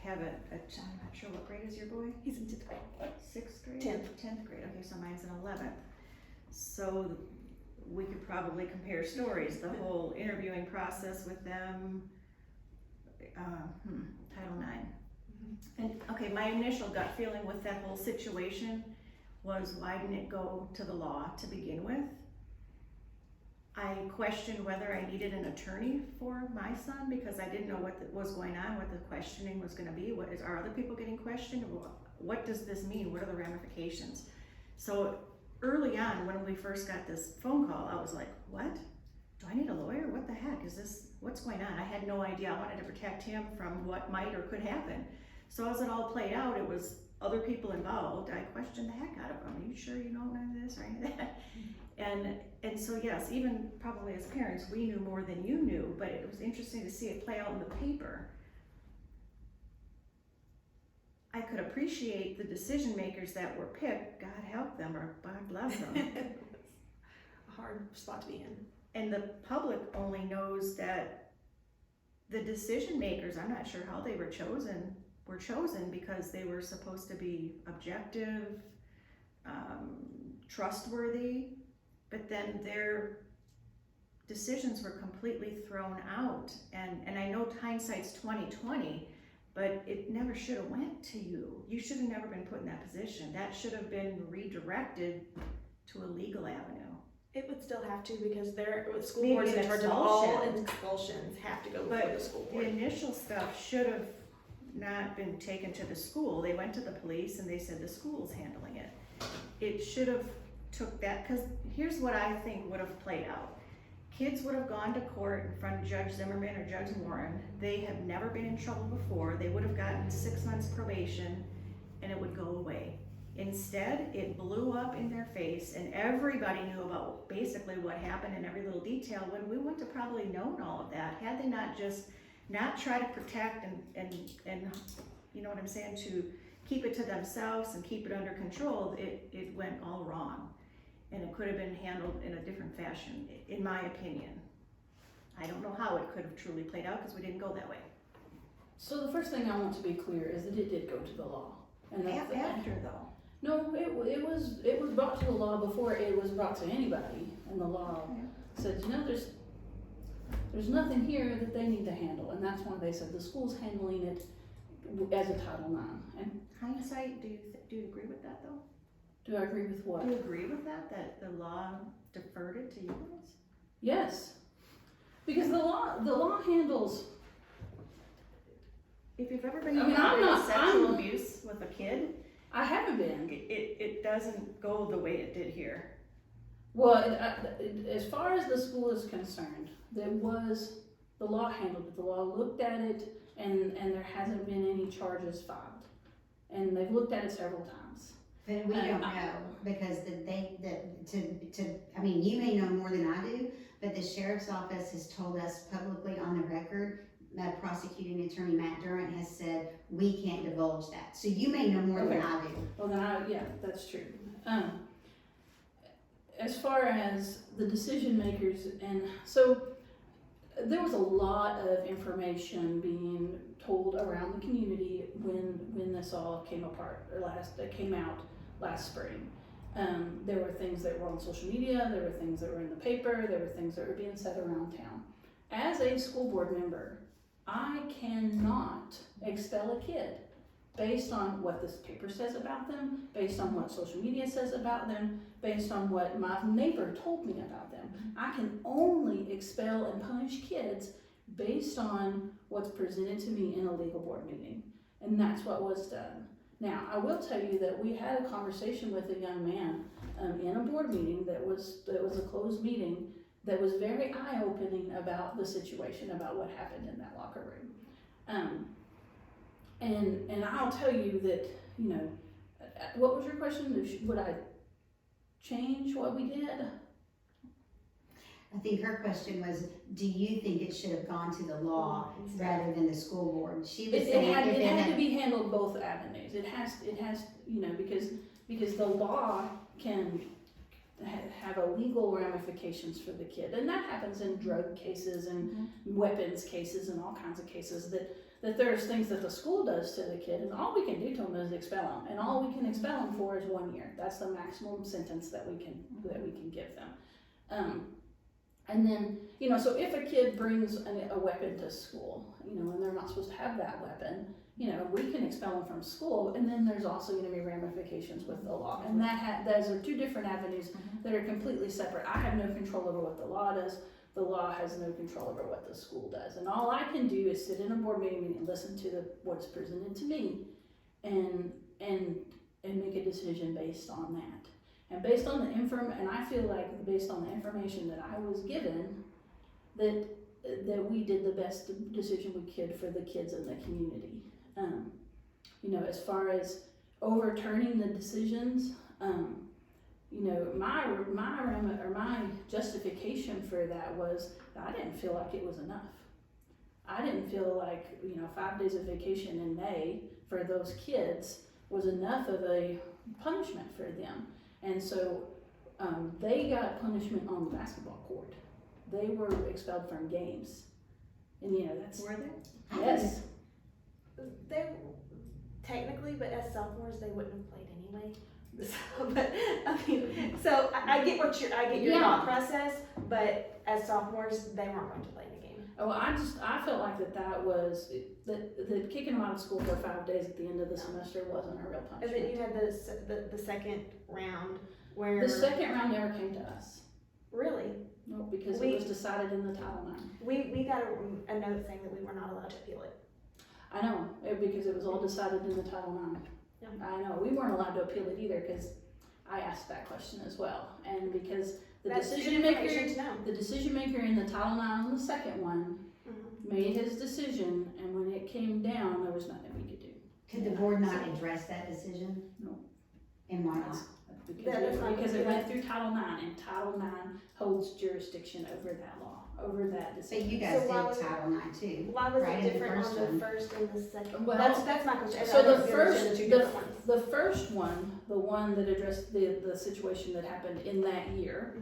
I'm not sure, what grade is your boy? He's in 10th grade. 6th grade? 10th grade, okay, so mine's in 11th. So we could probably compare stories, the whole interviewing process with them, Title IX. And, okay, my initial gut feeling with that whole situation was, why didn't it go to the law to begin with? I questioned whether I needed an attorney for my son, because I didn't know what was going on, what the questioning was gonna be. Are other people getting questioned? What does this mean? What are the ramifications? So early on, when we first got this phone call, I was like, what? Do I need a lawyer? What the heck is this? What's going on? I had no idea. I wanted to protect him from what might or could happen. So as it all played out, it was other people involved. I questioned the heck out of them. Are you sure you know none of this or any of that? And so yes, even probably as parents, we knew more than you knew, but it was interesting to see it play out in the paper. I could appreciate the decision makers that were picked, God help them or God bless them. A hard spot to be in. And the public only knows that the decision makers, I'm not sure how they were chosen because they were supposed to be objective, trustworthy, but then their decisions were completely thrown out. And I know hindsight's 20/20, but it never should have went to you. You should have never been put in that position. That should have been redirected to a legal avenue. It would still have to, because the school Maybe board's an in charge of all expulsion. expulsions have to go before But the school the board. initial stuff should have not been taken to the school. They went to the police and they said the school's handling it. It should have took that, because here's what I think would have played out. Kids would have gone to court in front of Judge Zimmerman or Judge Warren. They have never been in trouble before. They would have gotten 6 months probation and it would go away. Instead, it blew up in their face and everybody knew about basically what happened in every little detail, when we wouldn't have probably known all of that had they not just not try to protect and you know what I'm saying, to keep it to themselves and keep it under control. It went all wrong, and it could have been handled in a different fashion, in my opinion. I don't know how it could have truly played out because we didn't go that way. So the first thing I want to be clear is that it did go to the law. And that's After though. No, it was brought to the law before it was brought to anybody, and the law said, you know, there's nothing here that they need to handle, and that's why they said the school's handling it as a Title IX. And Hindsight, do you agree with that though? do I agree with what? Do you agree with that the law deferred it to you guys? Yes, because the law handles. If you've ever been I mean, involved in I'm sexual abuse with a kid, I haven't been. it doesn't go the way it did here. Well, as far as the school is concerned, the law handled it. The law looked at it, and there hasn't been any charges filed. And they've looked at it several times. But we don't know, because I mean, you may know more than I do, but the sheriff's office has told us publicly on the record, prosecuting attorney Matt Durant has said, we can't divulge that. So you may know more than I do. Well, then yeah, that's true. As far as the decision makers, and so there was a lot of information being told around the community when this all came apart, or came out last spring. There were things that were on social media, there were things that were in the paper, there were things that were being said around town. As a school board member, I cannot expel a kid based on what this paper says about them, based on what social media says about them, based on what my neighbor told me about them. I can only expel and punish kids based on what's presented to me in a legal board meeting. And that's what was done. Now, I will tell you that we had a conversation with a young man in a board meeting that was a closed meeting that was very eye-opening about the situation, about what happened in that locker room. And I'll tell you that, you know, what was your question? Would I change what we did? I think her question was, do you think it should have gone to the law rather than the school board? She was saying if It had to be handled both avenues. It has, you know, because the law can have a legal ramifications for the kid, and that happens in drug cases and weapons cases and all kinds of cases that there's things that the school does to the kid, and all we can do to them is expel them, and all we can expel them for is 1 year. That's the maximum sentence that we can give them. And then, you know, so if a kid brings a weapon to school, you know, and they're not supposed to have that weapon, you know, we can expel them from school, and then there's also going to be ramifications with the law, and those are two different avenues that are completely separate. I have no control over what the law does. The law has no control over what the school does, and all I can do is sit in a board meeting and listen to what's presented to me, and make a decision based on that. And based on the and I feel like based on the information that I was given, that we did the best decision we could for the kids in the community. You know, as far as overturning the decisions, you know, my justification for that was I didn't feel like it was enough. I didn't feel like, you know, 5 days of vacation in May for those kids was enough of a punishment for them. And so they got punishment on the basketball court. They were expelled from games. And you know, that's... Were they? Yes. They technically, but as sophomores, they wouldn't have played anyway. So, but I mean, so I get your thought process, but as sophomores, they weren't going to play the game. Oh, I felt like that was that kicking them out of school for 5 days at the end of the semester wasn't a real And punishment. then you had the second round where The second round never came to us. really No, because it was decided in the Title IX. we got a note saying that we were not allowed to appeal it. I know, because it was all decided in the Title IX. Yeah. I know, we weren't allowed to appeal it either, because I asked that question as well. And because the decision maker in the Title IX on the second one made his decision, and when it came down, there was nothing we could do. Could the board not address that decision? No. And why not? Because it went through Title IX, and Title IX holds jurisdiction over that law, over that So decision. you guys So why was did Title IX too. Why was right, it in the different first on one. the first and the second? Well, That's my question. so I don't the understand first- the two different ones. The first one, the one that addressed the situation that happened in that year,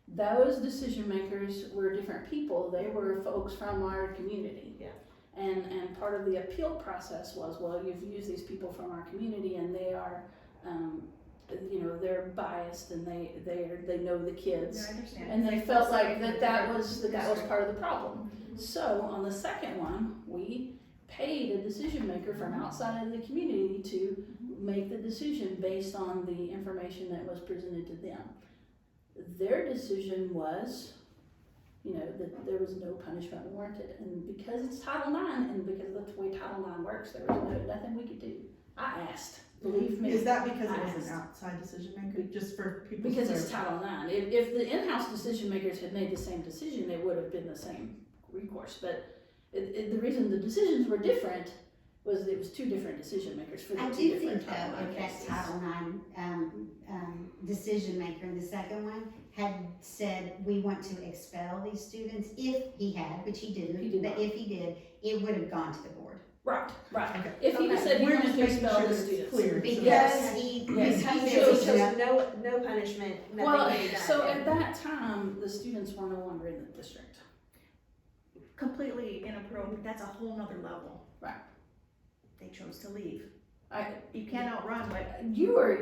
those decision makers were different people. They were folks from our community. Yeah. And part of the appeal process was, well, you've used these people from our community, and they are, you know, they're biased, and they know the kids, I understand. and they felt like that was part of the problem. So on the second one, we paid a decision maker from outside of the community to make the decision based on the information that was presented to them. Their decision was, you know, that there was no punishment warranted, and because it's Title IX, and because that's the way Title IX works, there was nothing we could do. I asked, believe me. Is that because it I was asked. an outside decision maker, just for people? Because it's Title IX. If the in-house decision makers had made the same decision, it would have been the same recourse. But the reason the decisions were different was it was two different decision makers for the I two do different think though, Title IX if that cases. Title IX decision maker in the second one had said, we want to expel these students, if he had, which he didn't, He did but not. if he did, it would have gone to the board. Right. Okay. If he Okay. said he We're wanted just to making expel sure the that it's students. clear. Because Yes. he, Yes. he So said, it shows no punishment, nothing Well, can be done. so at that time, the students were no longer in the district. Completely inappropriate, that's a whole nother level. Right. They chose to leave. I, You can't outrun what. you were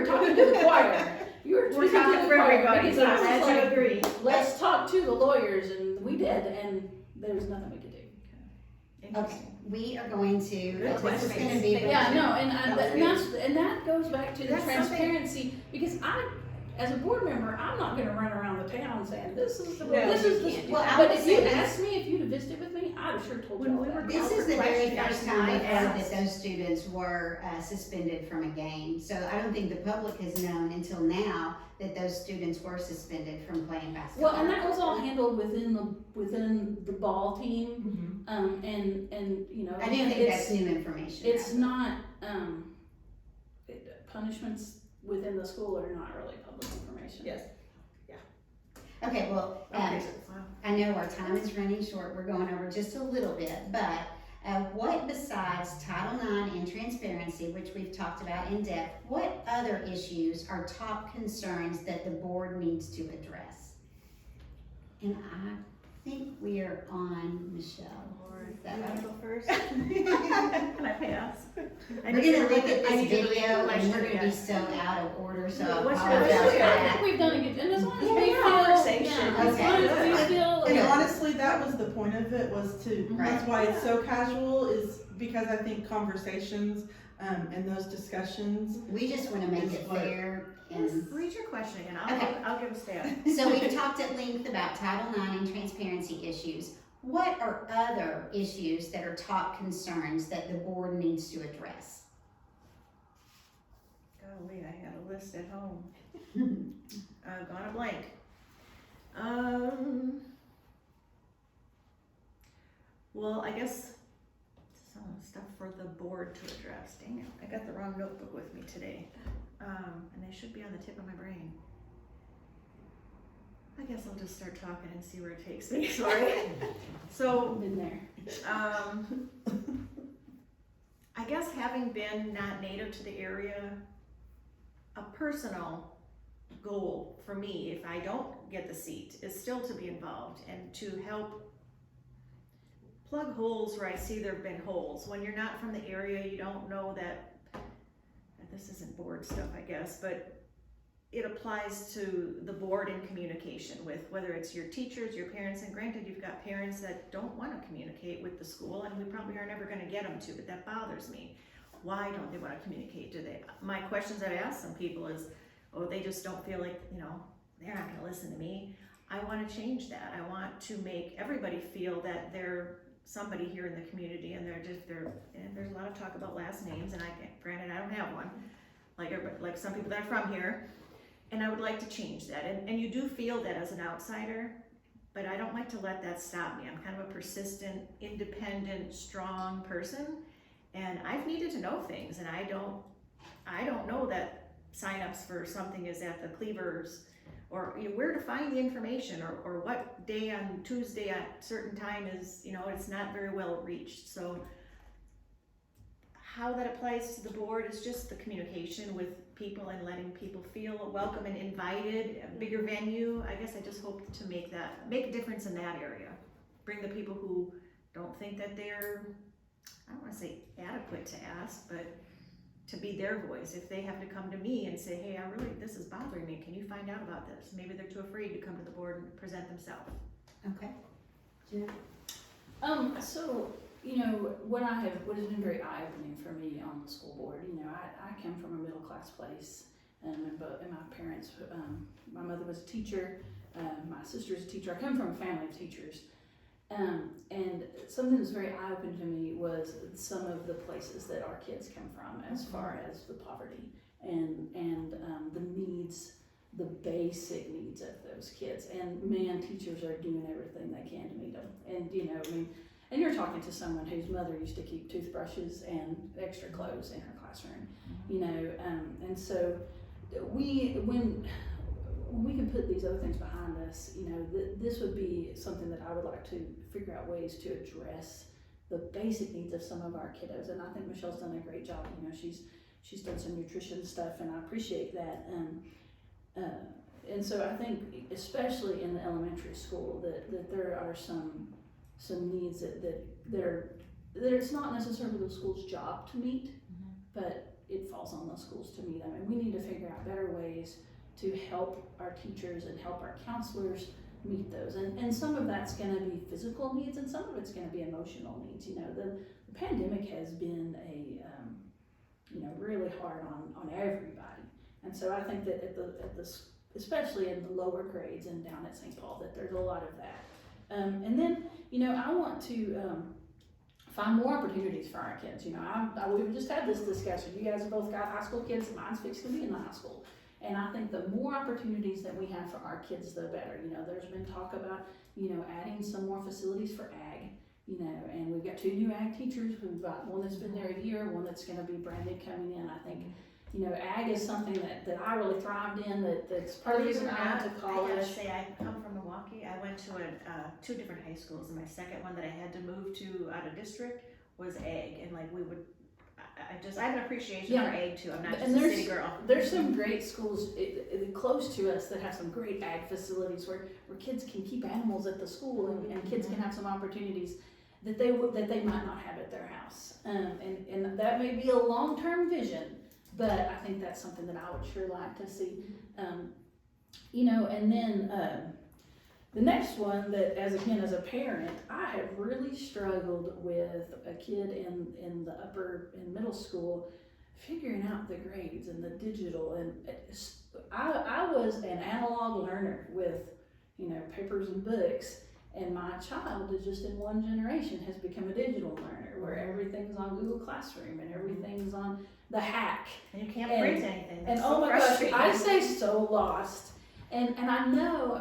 talking to the choir. You were We're speaking to talking the for choir, everybody, because so I was I like, do agree. let's talk to the lawyers, and we did, and there was nothing we could do. okay, Interesting. we are going to, Good this is question. gonna be. Yeah, no, That was and that goes back to the That's something- transparency, because as a board member, I'm not gonna run around the town saying, this is the, No, this you is the. can't do Well, that. I But would if you say this- asked me if you'd have visited with me, I'd have sure told you When all we were that. This is the very Question, first time I we've heard asked. that those students were suspended from a game. So I don't think the public has known until now that those students were suspended from playing basketball. Well, and that was all handled within the ball team, and you know. I do think that's new information. It's not, punishments within the school are not really public information. Yes. Okay, Okay, well, Okay, wow. I know our time is running short, we're going over just a little bit, but what besides Title IX and transparency, which we've talked about in depth, what other issues are top concerns that the board needs to address? And I think we are on Michelle. Lord, Is that you wanna right? go first? Can I pass? We're gonna look at this video and we're question, gonna be so out of order, so I What's your apologize for question? I that. think we've done a good, and as long as Yeah, we feel, conversation. yeah, as Okay. long as we feel. And Okay. honestly, that was the point of it, was to, Right. that's why it's so casual, is because I think conversations, and those discussions, We just wanna make Is it what- fair Yes, and. read your question again, Okay. I'll give a stab. So we've talked at length about Title IX and transparency issues. What are other issues that are top concerns that the board needs to address? Golly, I had a list at home. Gone a blank. Well, I guess some stuff for the board to address. Dang it, I got the wrong notebook with me today. And they should be on the tip of my brain. I guess I'll just start talking and see where it takes me, sorry. So, Been there. I guess having been not native to the area, a personal goal for me, if I don't get the seat, is still to be involved and to help plug holes where I see there have been holes. When you're not from the area, you don't know that, this isn't board stuff, I guess, but it applies to the board in communication with, whether it's your teachers, your parents, and granted, you've got parents that don't want to communicate with the school, and we probably are never going to get them to, but that bothers me. Why don't they want to communicate? Do they? My questions I've asked some people is, oh, they just don't feel like, they're not going to listen to me. I want to change that. I want to make everybody feel that they're somebody here in the community, and and there's a lot of talk about last names, and granted, I don't have one, like some people that are from here. And I would like to change that. And you do feel that as an outsider, but I don't like to let that stop me. I'm kind of a persistent, independent, strong person. And I've needed to know things, and I don't know that signups for something is at the Cleavers, or where to find the information, or what day on Tuesday at certain time is, it's not very well reached. So how that applies to the board is just the communication with people and letting people feel welcome and invited, a bigger venue. I guess I just hope to make a difference in that area. Bring the people who don't think that they're, I don't want to say adequate to ask, but to be their voice. If they have to come to me and say, hey, this is bothering me, can you find out about this? Maybe they're too afraid to come to the board and present themselves. Okay. Jen? So, what has been very eye-opening for me on the school board, I come from a middle-class place, and my parents, my mother was a teacher, my sister's a teacher. I come from a family of teachers, and something that's very eye-opening to me was some of the places that our kids come from, as far as the poverty and the needs, the basic needs of those kids. And man, teachers are doing everything they can to meet them. And and you're talking to someone whose mother used to keep toothbrushes and extra clothes in her classroom, and so when we can put these other things behind us, this would be something that I would like to figure out ways to address the basic needs of some of our kiddos. And I think Michelle's done a great job. She's done some nutrition stuff, and I appreciate that. And so I think, especially in the elementary school, that there are some needs that it's not necessarily the school's job to meet, but it falls on the schools to meet them. And we need to figure out better ways to help our teachers and help our counselors meet those. And some of that's going to be physical needs, and some of it's going to be emotional needs. The pandemic has been really hard on everybody. And so I think that at the especially in the lower grades and down at St. Paul, that there's a lot of that. And then, I want to find more opportunities for our kids. We've just had this discussion. You guys have both got high school kids. Mine's fixed to be in the high school. And I think the more opportunities that we have for our kids, the better. There's been talk about, adding some more facilities for ag, and we've got 2 new ag teachers. We've got one that's been there a year, one that's going to be branded coming in. I think, ag is something that I really thrived in, that's part of the reason I went to college. I gotta say, I come from a at two different high schools, and my second one that I had to move to out of district was ag, and like we would, I have an appreciation for ag too. I'm not just And a there's- city girl. There's some great schools close to us that have some great ag facilities where kids can keep animals at the school and kids can have some opportunities that they might not have at their house. And that may be a long-term vision, but I think that's something that I would sure like to see. You know, and then the next one that, as a parent, I have really struggled with a kid in the upper and middle school figuring out the grades and the digital. And I was an analog learner with, you know, papers and books, and my child is just in one generation has become a digital learner where everything's on Google Classroom and everything's on the hack. And you can't print anything. And It's oh so my gosh, frustrating. I say so lost. And I know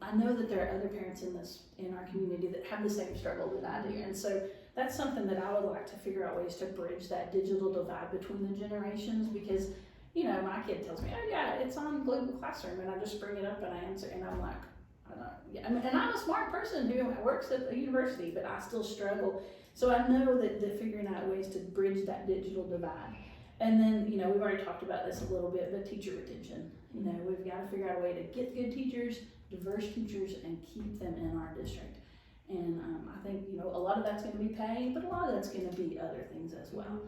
that there are other parents in our community that have the same struggle that I do. And so that's something that I would like to figure out ways to bridge that digital divide between the generations, because, you know, my kid tells me, oh yeah, it's on Google Classroom, and I just bring it up and I answer, and I'm like, I don't, yeah. And I'm a smart person who works at the university, but I still struggle. So I know that figuring out ways to bridge that digital divide. And then, you know, we've already talked about this a little bit, but teacher retention. You know, we've got to figure out a way to get good teachers, diverse teachers, and keep them in our district. And I think, you know, a lot of that's going to be pay, but a lot of that's going to be other things as well.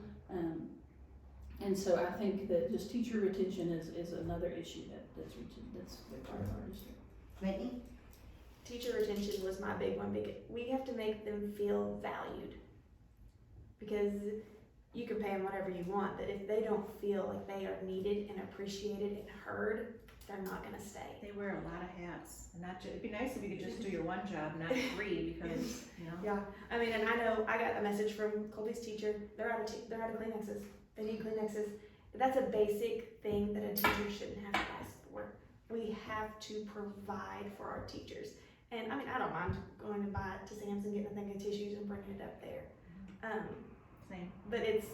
And so I think that just teacher retention is another issue that's a big part of our district. Whitney? Teacher retention was my big one, because we have to make them feel valued. Because you can pay them whatever you want, but if they don't feel like they are needed and appreciated and heard, they're not gonna stay. They wear a lot of hats, and not just, it'd be nice if you could just do your one job, not three, because, you know. Yeah, I mean, and I know, I got a message from Colby's teacher, they're out of Kleenexes, they need Kleenexes. That's a basic thing that a teacher shouldn't have to ask for. We have to provide for our teachers. And I mean, I don't mind going to buy to Sam's and getting a thing of tissues and bringing it up there. Same. But it's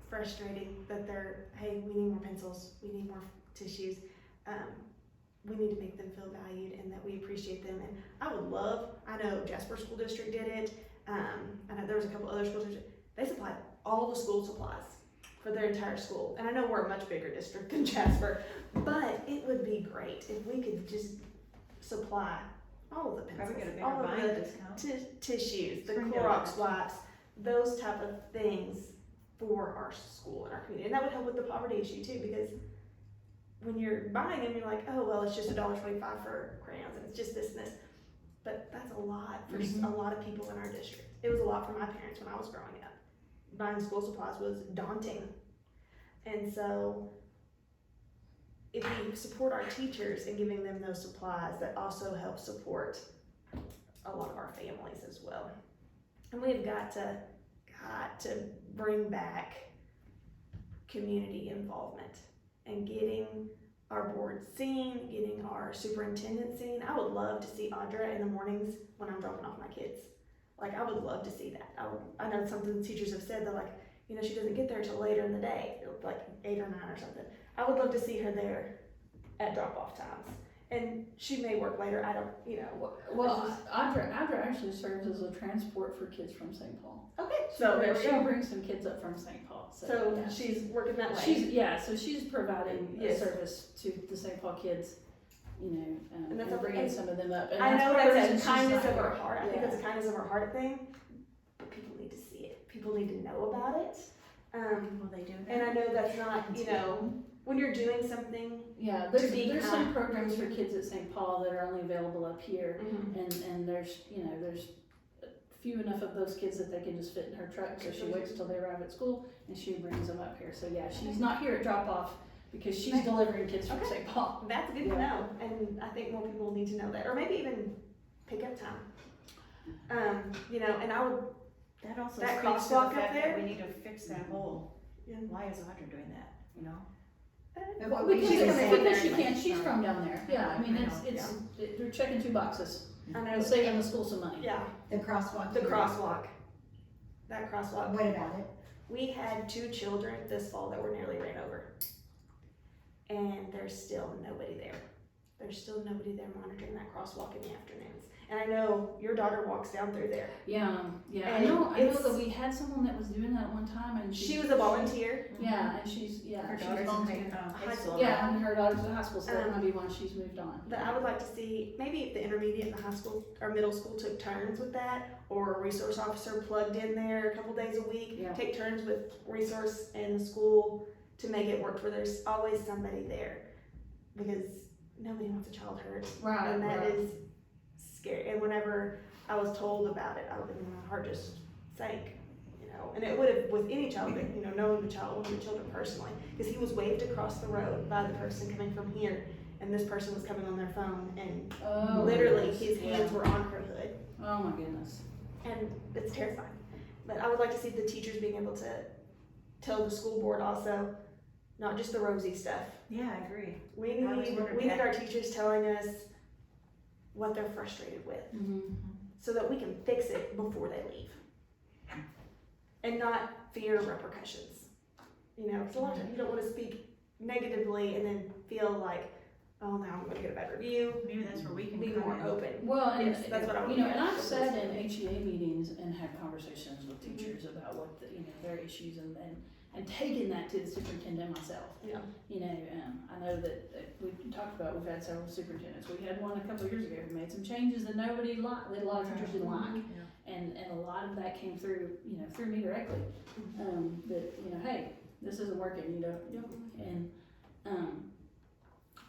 frustrating that they're, hey, we need more pencils, we need more tissues. We need to make them feel valued and that we appreciate them. And I would love, I know Jasper School District did it. I know there was a couple other school districts. They supplied all the school supplies for their entire school. And I know we're a much bigger district than Jasper, but it would be great if we could just supply all of the pencils, Probably get a bigger all of buying the discount. tissues, the Spring Clorox donut. wipes, those type of things for our school and our community. And that would help with the poverty issue too, because when you're buying them, you're like, oh, well, it's just $1.25 for crayons and it's just this and this. But that's a lot for a lot of people in our district. It was a lot for my parents when I was growing up. Buying school supplies was daunting. And so if we support our teachers in giving them those supplies, that also helps support a lot of our families as well. And we've got to bring back community involvement and getting our board seen, getting our superintendent seen. I would love to see Audra in the mornings when I'm dropping off my kids. Like, I would love to see that. I know something teachers have said, they're like, you know, she doesn't get there till later in the day, like 8 or 9 or something. I would love to see her there at drop-off times. And she may work later, I don't, you know. Well, Audra actually serves as a transport for kids from St. Paul. Okay, so there we She go. brings some kids up from St. Paul. So yeah. she's working that way. She's providing Yes. a service to the St. Paul kids, you know, And that's and bringing and some of them up. And I know part of the that's reason a she's kindness not of her here. heart. I think Yeah. that's a kindness of her heart thing. But people need to see it. People need to know about it. Well, they do that. And I know that's not, you know, when you're doing something. Yeah, to be there's kind. some programs for kids at St. Paul that are only available up here, and there's few enough of those kids that they can just fit in her truck, so she waits till they arrive at school and she brings them up here. So yeah, she's not here at drop off because she's delivering kids from St. Paul. That's good to know, and I think more people need to know that, or maybe even pick up time. You know, and I would. That also That speaks to the crosswalk up fact there? that we need to fix that hole. Yeah. Why is Audra doing that, you know? Well, Because she's because coming she there can't, she's from down there. Yeah, I mean, I know, they're checking 2 boxes. I know. And saving the school some money. Yeah, The crosswalk. the crosswalk. That crosswalk. What about it? We had 2 children this fall that were nearly ran over. And there's still nobody there. There's still nobody there monitoring that crosswalk in the afternoons. And I know your daughter walks down through there. Yeah, yeah. And I know it's- that we had someone that was doing that at one time, and She was a volunteer. Yeah, and she's Her she's daughter's in volunteering. high school. Yeah, and her daughter's in high school, so that Um, might be why she's moved on. But I would like to see, maybe if the intermediate and the high school or middle school took turns with that, or a resource officer plugged in there a couple days a week, Yeah. take turns with resource and the school to make it work, where there's always somebody there. Because nobody wants a child hurt, Right, and that right. is scary. And whenever I was told about it, my heart just sank, you know. And it would have with any child, but you know, knowing the child, one of the children personally, because he was waved across the road by the person coming from here, and this person was coming on their phone, and Oh, literally goodness. his hands were on her hood, Oh my goodness. and it's terrifying. But I would like to see the teachers being able to tell the school board also, not just the rosy stuff. Yeah, I agree. We I was need wondering that. our teachers telling us what they're frustrated with, Mm-hmm. so that we can fix it before they leave, and not fear repercussions. You know, 'cause a lot of times you don't want to speak negatively and then feel like, oh, now I'm going to get a bad review. Maybe that's where we can Be come more in. open. Well, and Yes, that's what I would you know, do. and I've sat in HEA meetings and had conversations with teachers about what their issues and taken that to the superintendent myself. Yeah. You know, I know that we talked about, we've had several superintendents. We had one a couple of years ago who made some changes that nobody liked, that a lot of teachers didn't like. And a lot of that came through, through me directly. That, hey, this isn't working,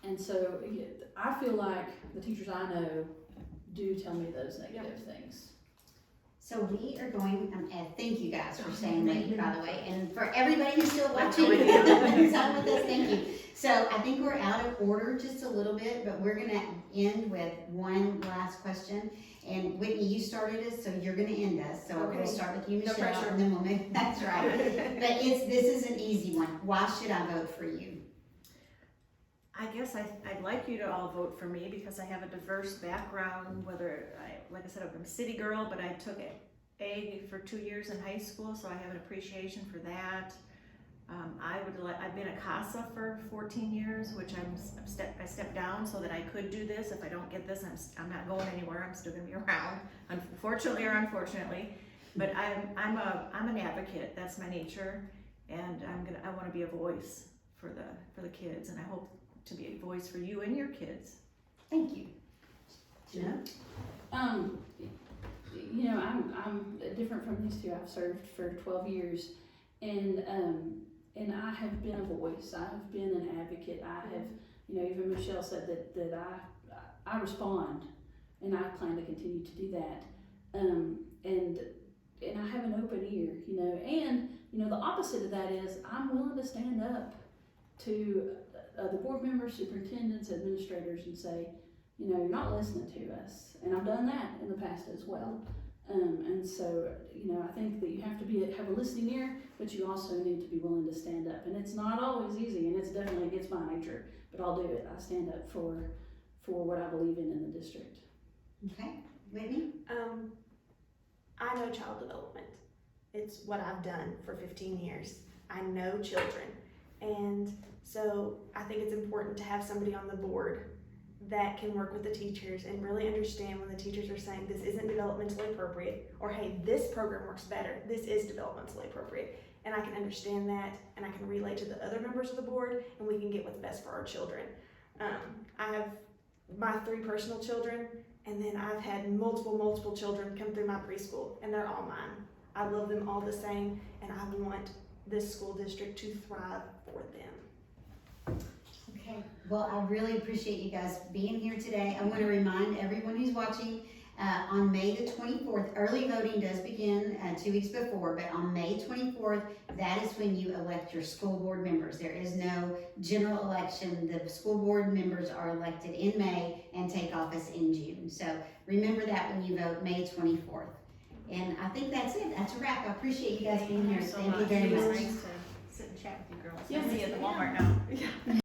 and so I feel like the teachers I know do tell me those negative things. So we are going, thank you guys for staying late, by the way, and for everybody who's still watching, who's on with us, thank you. So I think we're out of order just a little bit, but we're gonna end with one last question. And Whitney, you started us, so you're gonna end us. So Okay. we'll start with you, No Michelle, pressure. and then we'll move, that's right. But this is an easy one. Why should I vote for you? I guess I'd like you to all vote for me because I have a diverse background, like I said, I'm a city girl, but I took A for 2 years in high school, so I have an appreciation for that. I've been a CASA for 14 years, which I stepped down so that I could do this. If I don't get this, I'm not going anywhere. I'm still gonna be around, unfortunately or unfortunately. But I'm an advocate. That's my nature, and I want to be a voice for the kids, and I hope to be a voice for you and your kids. Thank you. Jenna? I'm different from these two. I've served for 12 years, and I have been a voice. I have been an advocate. I have, even Michelle said that I respond, and I plan to continue to do that. And I have an open ear, and the opposite of that is I'm willing to stand up to the board members, superintendents, administrators, and say, you're not listening to us. And I've done that in the past as well. And so, I think that you have to have a listening ear, but you also need to be willing to stand up. And it's not always easy, and it's definitely against my nature, but I'll do it. I stand up for what I believe in the district. Okay, Whitney? I know child development. It's what I've done for 15 years. I know children. And so I think it's important to have somebody on the board that can work with the teachers and really understand when the teachers are saying this isn't developmentally appropriate, or hey, this program works better, this is developmentally appropriate. And I can understand that, and I can relay to the other members of the board, and we can get what's best for our children. I have my 3 personal children, and then I've had multiple children come through my preschool, and they're all mine. I love them all the same, and I want this school district to thrive for them. Okay, well, I really appreciate you guys being here today. I want to remind everyone who's watching, on May the 24th, early voting does begin 2 weeks before, but on May 24th, that is when you elect your school board members. There is no general election. The school board members are elected in May and take office in June. So remember that when you vote, May 24th. And I think that's it. That's a wrap. I appreciate you guys being here. So Thank you much. very It was much. nice to sit and chat with you girls. Yeah. I'll see you at the Walmart now.